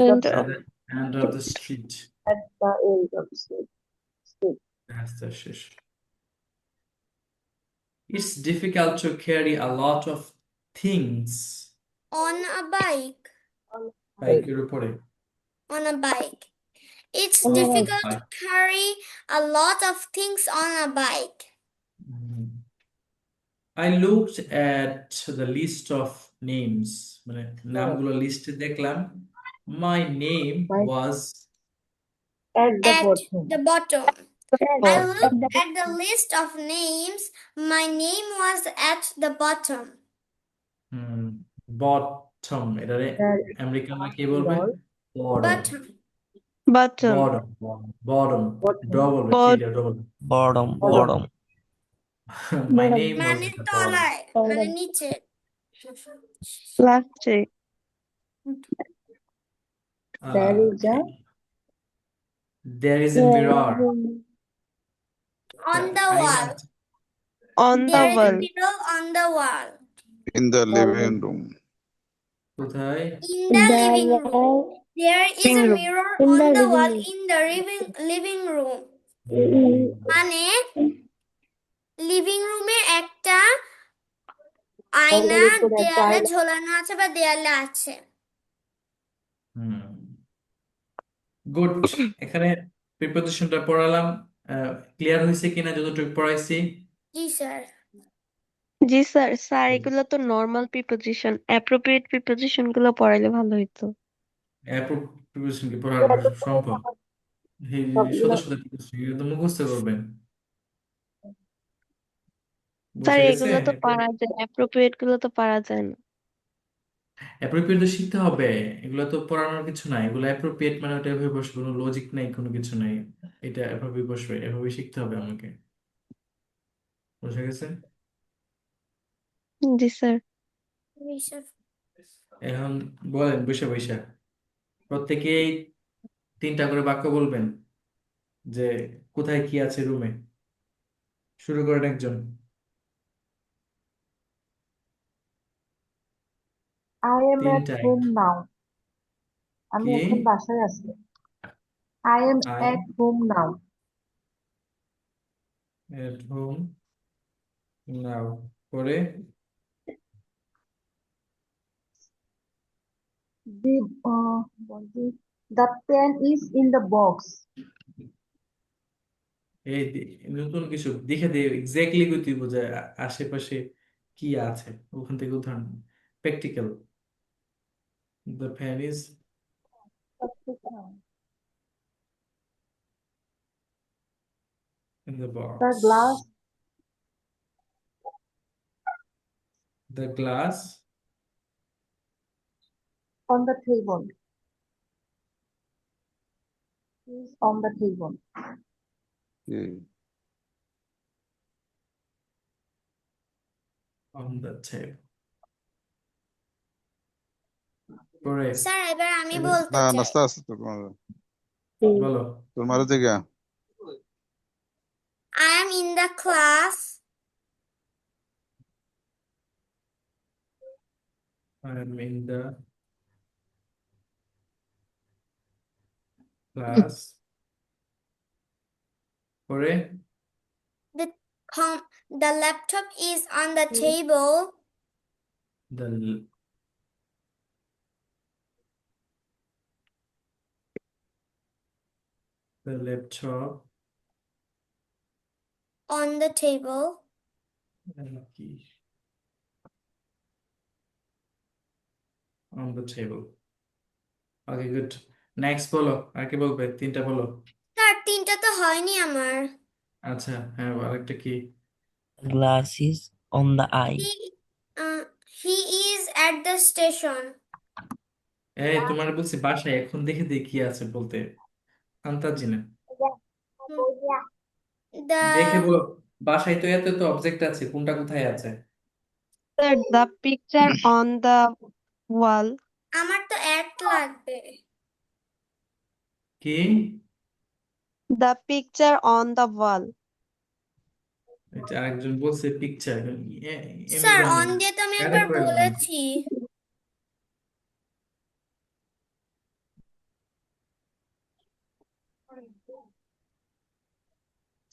And At the end of the street. at the end of the street. রাস্তার শেষ। It's difficult to carry a lot of things. On a bike. বাইকের উপরে। On a bike. It's On a difficult to bike. carry a lot of things on a bike. I looked at the list of names. মানে নামগুলো লিস্টে দেখলাম। My name was At the At bottom. the bottom. I looked at the list of names. My name was at the bottom. bottom. ছম এটারে There আমেরিকানরা কি are বলবে? wall. Bottom bottom, bottom Bottom. ড বলবে bot, double bottom, bottom, my Bottom. Name was মানে এটা bottom তলায় মানে Bottom. নিচে last check. There is a there is a There mirror is on the আয়না wall. আছে। On the There is a wall. mirror on the wall. In the there living is room. কোথায়? In the living room. wall There is Living a room. mirror in on the the living wall room. in the living room. মানে living রুমে একটা আয়না already put a দেয়ালে child. ঝোলানো আছে বা দেয়ালে আছে। গুড এখানে প্রিপোজিশনটা পড়ালাম ক্লিয়ার হয়েছে কিনা যতটুকু পড়াইছি? জি স্যার। জি স্যার, স্যার এগুলো তো নর্মাল প্রিপোজিশন, অ্যাপ্রোপ্রিয়েট প্রিপোজিশন গুলো পড়াইলে ভালো হতো। প্রিপোজিশন কি পড়ানো সম্ভব? এই শত সবগুলো শত প্রিপোজিশন এগুলো তো মুখস্থ করবেন। স্যার বুঝে গেছে? এগুলো তো পারা যায়, অ্যাপ্রোপ্রিয়েট গুলো তো পারা যায় না। অ্যাপ্রোপ্রিয়েট তো শিখতে হবে, এগুলো তো পড়ানোর কিছু নাই, এগুলো অ্যাপ্রোপ্রিয়েট মানে ওটা এভাবে বসবে, কোনো লজিক নাই, কোনো কিছু নাই, এটা এভাবে বসবে, এভাবে শিখতে হবে আমাকে। বুঝে গেছে? জি স্যার। জি স্যার। এখন বলেন বৈশা বৈশা প্রত্যেকেই 3টা করে বাক্য বলবেন যে কোথায় কি আছে রুমে। শুরু করেন একজন। I am at 3টা home now. আমি কি? এখন বাসায় আছি। I am I at home now. At home now করে The pen is in the box. এই নতুন কিছু দেখে দিয়ে এক্স্যাক্টলি তুই বোঝায় আশেপাশে কি আছে ওখান থেকে উদাহরণ। Practical. The fan is in the The box. glass the glass on the table is on the table. Yeah. On the table. পরে স্যার এবার আমি এবার বলতে না চাই। নাস্তা আছে তো তোমার বলো। তোর মারো থেকে I am in the class. I am in the class. পরে The laptop is on the table. the laptop On the table. কি on the table. Okay, good. Next বলো, আর কি বলবে? 3টা বলো। স্যার 3টা তো হয়নি আমার। আচ্ছা হ্যাঁ আরেকটা কি? glasses on the eye, He is at the station. এই তোমার বলছি বাসায়, এখন দেখে দেখি কি আছে বলতে আন্তাজি না। দেখে The বলো, বাসায় তো এত এত অবজেক্ট আছে, কোনটা কোথায় আছে? Sir the picture on the wall. আমার তো অ্যাট লাগবে। কি? The picture on the wall. এটা আরেকজন বলছে পিকচার, স্যার অন দিয়ে তো আমি একবার বলেছি।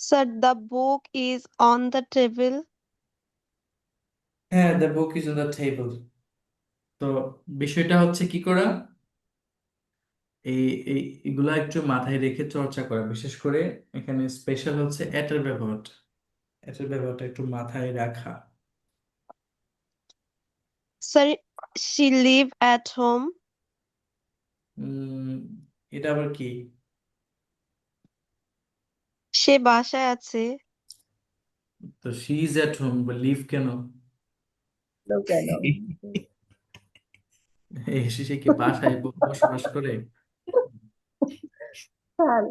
Sir the book is on the table. হ্যাঁ the book is on the table. তো বিষয়টা হচ্ছে কি করা, এই এগুলা একটু মাথায় রেখে চর্চা করা, বিশেষ করে এখানে স্পেশাল হচ্ছে এটার ব্যবহারটা, এটার ব্যবহারটা একটু মাথায় রাখা। Sir she live at home. এটা আবার কি? সে বাসায় আছে। তো she is at home বা লিভ কেন? Look at সে কি বাসায় বসবাস করে? Sir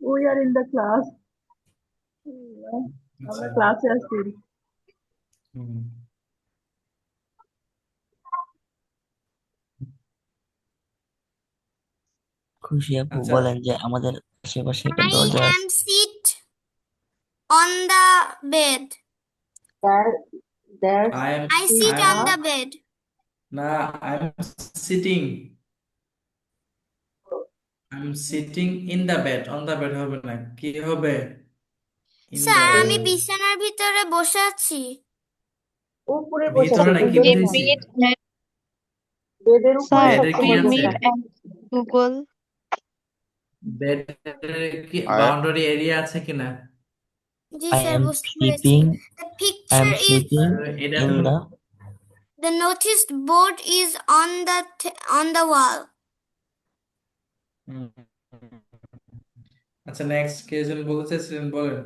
we are in the class, আচ্ছা। আমরা ক্লাসে আছি। হুম। খুশি আপু আচ্ছা, বলেন যে আমাদের আশেপাশে একটা I দরজা am আছে। sit on the bed. There, there's I am I sit I on am the bed. না, I'm sitting I'm sitting in the bed. On the bed হবে না, কি হবে? In the স্যার আমি bed. বিছানার ভিতরে বসে আছি। উপরে বসে ভিতরে আছে, নাকি বেডের We উপর, বুঝাইছি? meet at বেডের উপরে sir, বেডের সবচেয়ে কি we মজা আছে? meet sir. at Google. বেডের কি I বাউন্ডারি এরিয়া আছে কিনা? জি I স্যার, am বুঝতে পেরেছি। sleeping. The I am picture is sleeping এটা in তো the. the notice board is on the wall. হুম। আচ্ছা, নেক্সট কে যেন বলতে চাইছিলেন, বলেন।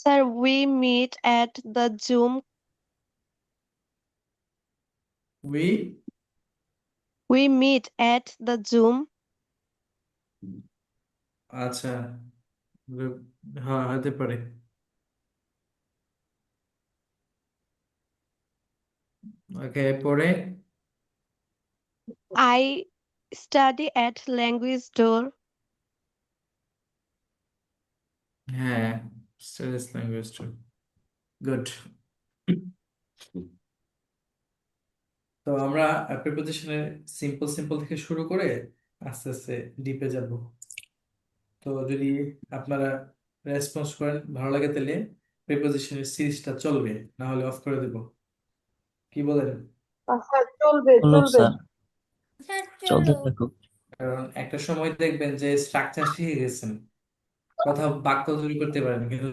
Sir, we meet at the Zoom. We We meet at the Zoom. আচ্ছা, হ্যাঁ হতে পারে। ওকে, পরে I study at Language Door. হ্যাঁ, স্টাডিজ ল্যাঙ্গুয়েজ টু, গুড। তো আমরা প্রিপোজিশনের সিম্পল সিম্পল থেকে শুরু করে আস্তে আস্তে ডিপে যাব। তো যদি আপনারা রেসপন্স করেন, ভালো লাগে, তাহলে প্রিপোজিশনের সিরিজটা চলবে, না হলে অফ করে দেব। কি বলেন? স্যার চলবে বলুক চলবে। স্যার, স্যার চলতে চলো। থাকুক। কারণ একটা সময় দেখবেন যে স্ট্রাকচার শিখে গেছেন, কথা বাক্য তৈরি করতে পারেন, কিন্তু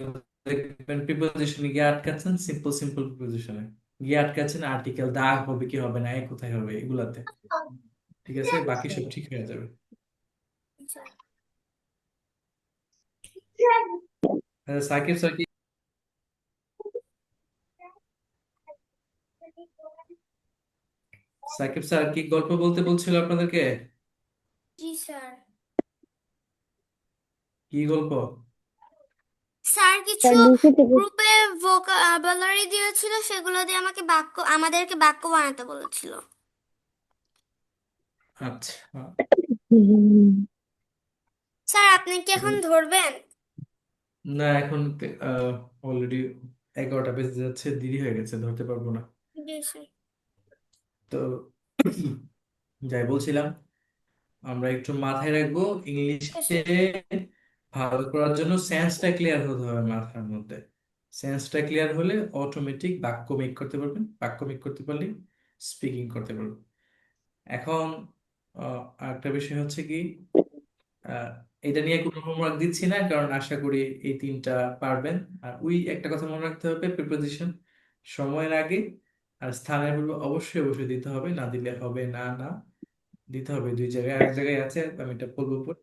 দেখবেন প্রিপোজিশনে গিয়ে আটকাচ্ছেন, সিম্পল সিম্পল প্রিপোজিশনে গিয়ে আটকাচ্ছেন, আর্টিকেল দা হবে কি হবে না, এ কোথায় হবে, এগুলাতে। ঠিক আছে, বাকি সব ঠিক হয়ে যাবে। সাকিব স্যার কি সাকিব স্যার কি গল্প বলতে বলছিল আপনাদেরকে? জি স্যার। কি গল্প? স্যার কিছু স্যার লিখিত গ্রুপে ভোকাবুলারি দিয়েছিল, সেগুলো দিয়ে আমাদেরকে বাক্য বানাতে বলেছিল। আচ্ছা, স্যার আপনি কি এখন ধরবেন? না এখন অলরেডি 11টা বেজে যাচ্ছে, দেরি হয়ে গেছে, ধরতে পারবো না। জি স্যার। তো যাই বলছিলাম, আমরা একটু মাথায় রাখবো, ইংলিশে ভালো করার জন্য সেন্সটা ক্লিয়ার হতে হবে মাথার মধ্যে। সেন্সটা ক্লিয়ার হলে অটোমেটিক বাক্য মেক করতে পারবেন, বাক্য মেক করতে পারলে স্পিকিং করতে পারবেন। এখন আরেকটা বিষয় হচ্ছে কি, আহ, এটা নিয়ে কোনো হোমওয়ার্ক দিচ্ছি না, কারণ আশা করি এই তিনটা পারবেন। আর ওই একটা কথা মনে রাখতে হবে, প্রিপোজিশন সময়ের আগে আর স্থানের পূর্বে অবশ্যই অবশ্যই দিতে হবে, না দিলে হবে না। না, দিতে হবে দুই জায়গায়, এক জায়গায় আছে, আমি এটা বলবো পরে।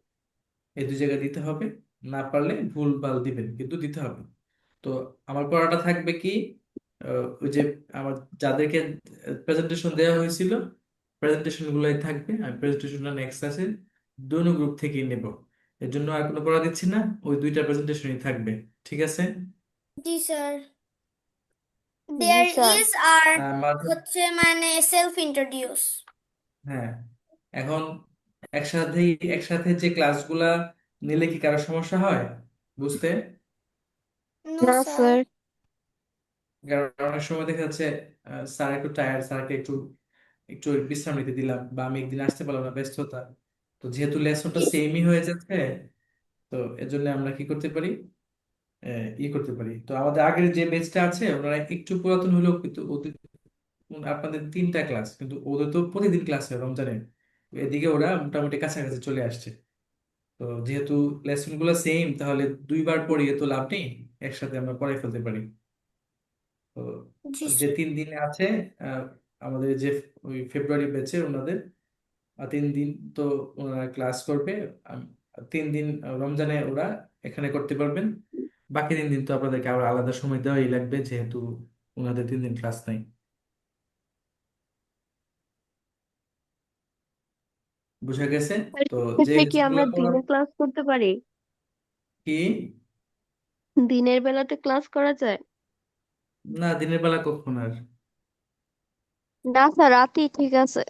এই দুই জায়গায় দিতে হবে, না পারলে ভুল ভাল দিবেন, কিন্তু দিতে হবে। তো আমার পড়াটা থাকবে কি, ওই যে আমার যাদেরকে প্রেজেন্টেশন দেওয়া হয়েছিল, প্রেজেন্টেশন গুলাই থাকবে। আমি প্রেজেন্টেশনটা নেক্সট ক্লাসে দোনো গ্রুপ থেকেই নেব, এর জন্য আর কোনো পড়া দিচ্ছি না, ওই দুইটা প্রেজেন্টেশনই থাকবে। ঠিক আছে? জি স্যার। জি দেয়ার স্যার। ইজ আর মাঝে, হচ্ছে মানে সেলফ ইন্ট্রোডিউস। হ্যাঁ, এখন একসাথে একসাথে যে ক্লাসগুলা নিলে কি কারো সমস্যা হয় বুঝতে? নো না স্যার। স্যার। কারণ অনেক সময় দেখা যাচ্ছে স্যার একটু টায়ার্ড, স্যারকে একটু একটু বিশ্রাম নিতে দিলাম, বা আমি একদিন আসতে পারলাম না, ব্যস্ততা। তো যেহেতু লেসনটা সেমই হয়ে যাচ্ছে, তো এর জন্য আমরা কি করতে পারি, করতে পারি। তো আমাদের আগের যে বেচটা আছে ওনারা একটু পুরাতন হলেও, কিন্তু ওদের আপনাদের 3টা ক্লাস, কিন্তু ওদের তো প্রতিদিন ক্লাস হয় রমজানে, এদিকে ওরা মোটামুটি কাছাকাছি চলে আসছে। তো যেহেতু লেসন গুলো সেম, তাহলে 2বার পড়িয়ে তো লাভ নেই, একসাথে আমরা পড়াই ফেলতে পারি। তো জি যে স্যার। 3 দিন আছে, আহ, আমাদের যে ওই ফেব্রুয়ারি ব্যাচে ওনাদের 3 দিন তো ওনারা ক্লাস করবে। 3 দিন রমজানে ওরা এখানে করতে পারবেন, বাকি 3 দিন তো আপনাদেরকে আবার আলাদা সময় দেওয়াই লাগবে, যেহেতু ওনাদের 3 দিন ক্লাস নাই। বুঝা গেছে? আর তো যে সেক্ষেত্রে কি যেগুলো আমরা পড়া দিনে ক্লাস করতে পারি? কি দিনের বেলাতে ক্লাস করা যায়? না, দিনের বেলা কখন আর না স্যার, রাতেই ঠিক আছে।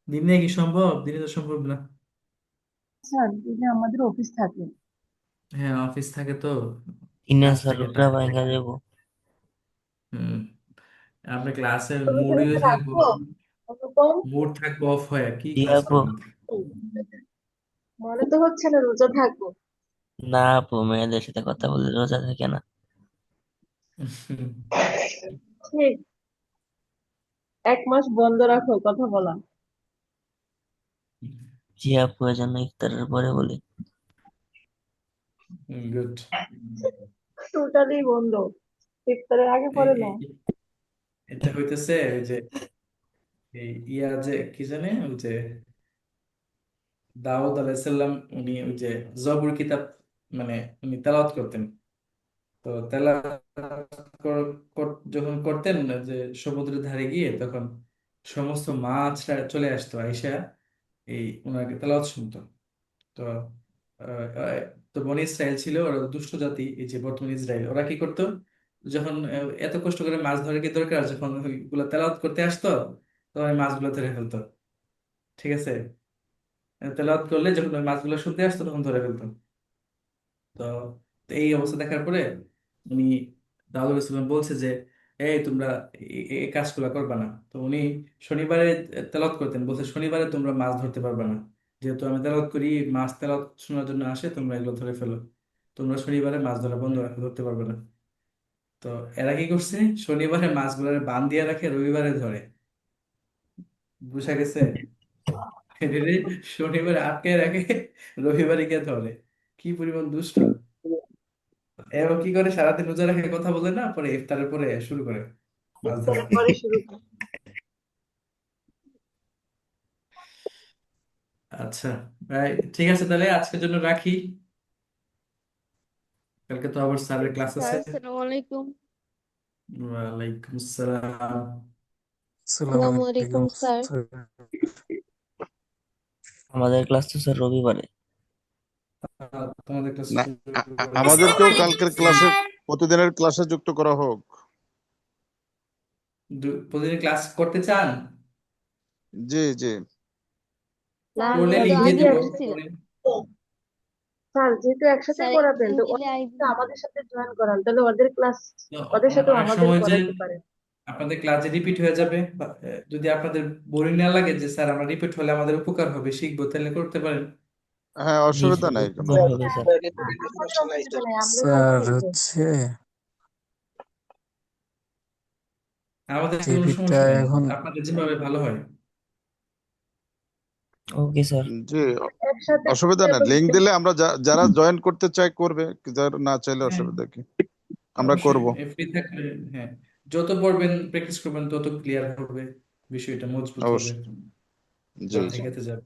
দিনে কি সম্ভব? দিনে তো সম্ভব না। স্যার দিনে আমাদের অফিস থাকে। হ্যাঁ, অফিস থাকে তো, ইনা কাজ থাকে, সারুটা টাকা ভাঙ্গা থাকে। যাবো। হুম, আমরা ক্লাসের তবে মুডে তাহলে থাকবো, রাখবো অনুপম। মুড থাকবো অফ হয়ে কি জি ক্লাস আপু। করবেন? মনে তো হচ্ছে না রোজা থাকবো। না আপু, মেয়েদের সাথে কথা বলে রোজা থাকে না। ঠিক, 1 মাস বন্ধ রাখো কথা বলা। জি আপু, এজন্য ইফতারের পরে বলি। গুড। টোটালি বন্ধ, ইফতারের আগে পরে না। এটা হইতেছে ওই যে এই ইয়া যে কি জানে ওই যে দাউদ আলাইসাল্লাম, উনি ওই যে জবুর কিতাব মানে উনি তেলাওয়াত করতেন। তো যখন করতেন যে সমুদ্রের ধারে গিয়ে, তখন সমস্ত মাছরা চলে আসতো আইসা এই উনাকে তেলাওয়াত শুনতো। তো আহ, আহ, তো বনি ইসরায়েল ছিল, ওরা দুষ্ট জাতি, এই যে বর্তমান ইসরায়েল, ওরা কি করতো যখন এত কষ্ট করে মাছ ধরে কি দরকার, যখন ওইগুলো তেলাওয়াত করতে আসতো তখন ওই মাছগুলো ধরে ফেলতো। ঠিক আছে? তেলাওয়াত করলে যখন ওই মাছগুলো শুনতে আসতো তখন ধরে ফেলতো। তো তো এই অবস্থা দেখার পরে উনি দাউদ ইসলাম বলছে যে এই তোমরা এই কাজগুলো করবা না। তো উনি শনিবারে তেলাওয়াত করতেন, বলছে শনিবারে তোমরা মাছ ধরতে পারবা না, যেহেতু আমি তেলাওয়াত করি, মাছ তেলাওয়াত শোনার জন্য আসে, তোমরা এগুলো ধরে ফেলো, তোমরা শনিবারে মাছ ধরা বন্ধ রাখো, ধরতে পারবে না। তো এরা কি করছে, শনিবারে মাছগুলো বান দিয়ে রাখে, রবিবারে ধরে। বুঝা গেছে? এদের শনিবারে আটকে রাখে, রবিবারে গিয়ে ধরে। কি পরিমাণ দুষ্ট! এবং কি করে, সারাদিন রোজা রেখে কথা বলে না, পরে ইফতারের পরে শুরু করে মাছ ধরা। ইফতারের পরে শুরু করো। আচ্ছা ভাই, ঠিক আছে তাহলে আজকের জন্য রাখি, কালকে তো আবার স্যারের ক্লাস স্যার আছে। আসসালামু আলাইকুম। ওয়ালাইকুম আসসালাম। আসসালামু আলাইকুম স্যার। আমাদের ক্লাস তো স্যার রবিবারে। তোমাদের ক্লাস না, আসসালামু আমাদেরকেও আলাইকুম কালকের ক্লাসে, স্যার। প্রতিদিনের ক্লাসে যুক্ত করা হোক। প্রতিদিন ক্লাস করতে চান? জি জি। না, করলে আমরা তো লিঙ্ক দিয়ে আগে দিব। আসছিলাম। স্যার যেহেতু একসাথে স্যার করাবেন, একদিন তো দিলে ওরা আইডি যদি আমাদের সাথে জয়েন করান, তাহলে ওদের ক্লাস, তো ওদের সাথেও অনেক আমাদের সময় যে করাইতে পারেন। আপনাদের ক্লাসে রিপিট হয়ে যাবে, বা, যদি আপনাদের বোরিং না লাগে যে স্যার আমরা রিপিট হলে আমাদের উপকার হবে, শিখবো, তাহলে করতে পারেন। হ্যাঁ, জি অসুবিধা স্যার, নাই কোনো। উপকার হবে স্যার। আমাদের অসুবিধা নাই, আমরা কথা বলবো। আমাদের কোনো সমস্যা নেই, আপনাদের যেভাবে ভালো হয়। Okay sir. জি, একসাথে অসুবিধা নাই, লিঙ্ক দিলে আমরা যারা জয়েন করতে চাই করবে, যারা না চাইলে হ্যাঁ, অসুবিধা কি, আমরা অবশ্যই করব। ফ্রি থাকলে, হ্যাঁ, যত পড়বেন প্র্যাকটিস করবেন তত ক্লিয়ার হবে, বিষয়টা মজবুত হবে, অবশ্যই। জি মাথা জি। গেঁথে যাবে।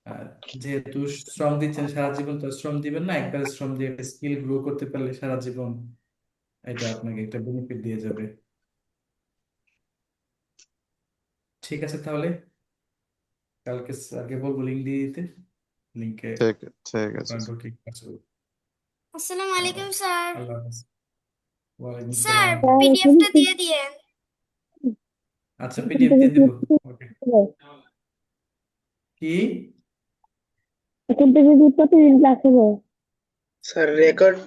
আর যেহেতু শ্রম দিচ্ছেন সারা জীবন, তো শ্রম দিবেন না, একবার শ্রম দিয়ে স্কিল গ্রো করতে পারলে সারা জীবন এটা আপনাকে একটা বেনিফিট দিয়ে যাবে। ঠিক আছে তাহলে, কালকে স্যারকে বলবো লিঙ্ক দিয়ে দিতে, লিঙ্কে ঠিক, ঠিক আছে। আপনার ঢুকে কাজ করুন। আসসালামু আলাইকুম স্যার। আল্লাহ হাফেজ। ওয়ালাইকুম স্যার আসসালাম। পিডিএফটা দিয়ে দিয়েন। আচ্ছা, পিডিএফ দিয়ে দিব। ওকে। কি? এখন থেকে কি প্রতিদিন ক্লাস হবে? স্যার রেকর্ড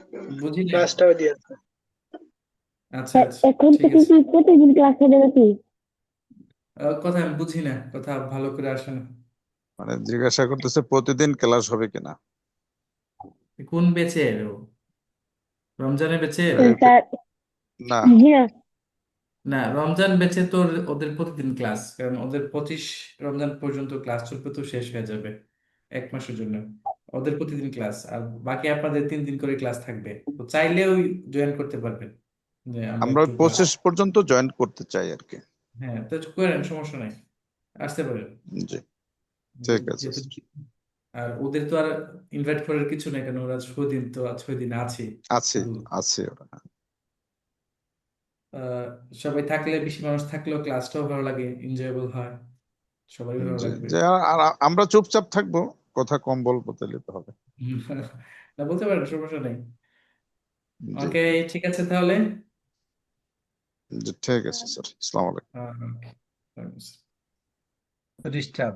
বুঝি না। ক্লাসটাও দিয়ে আছে। আচ্ছা আচ্ছা, এখন ঠিক থেকে আছে। কি প্রতিদিন ক্লাস হবে নাকি? কথা আমি বুঝি না, কথা ভালো করে আসে না। মানে জিজ্ঞাসা করতেছে প্রতিদিন ক্লাস হবে কিনা। কোন ব্যাচের ও? রমজানের ব্যাচের? এই তো- স্যার, না, জি না। না, রমজান ব্যাচে তো ওদের প্রতিদিন ক্লাস, কারণ ওদের 25 রমজান পর্যন্ত ক্লাস চলবে, তো শেষ হয়ে যাবে 1 মাসের জন্য। ওদের প্রতিদিন ক্লাস, আর বাকি আপনাদের 3 দিন করে ক্লাস থাকবে, তো চাইলেও জয়েন করতে পারবেন, যে আমরা আমরা একটু ক্লাস, 25 পর্যন্ত জয়েন করতে চাই আর কি। হ্যাঁ তো করেন, সমস্যা নাই, আসতে পারেন। জি, ঠিক আছে। যেহেতু, আর ওদের তো আর ইনভাইট করার কিছু নেই, কারণ ওরা 6 দিন, তো আজ 6 দিন আছে আছে, ফুল। আছে ওরা। আহ, সবাই থাকলে, বেশি মানুষ থাকলেও ক্লাসটাও ভালো লাগে, এনজয়েবল হয়। সবাই ভালো জি লাগবে। যে আমরা চুপচাপ থাকবো, কথা কম বলবো, তাহলে তো হবে। না, বলতে পারেন, সমস্যা নেই। জি ওকে, ঠিক আছে তাহলে। জি ঠিক আছে স্যার, আসসালামু আলাইকুম। ওকে। ডিস্টার্ব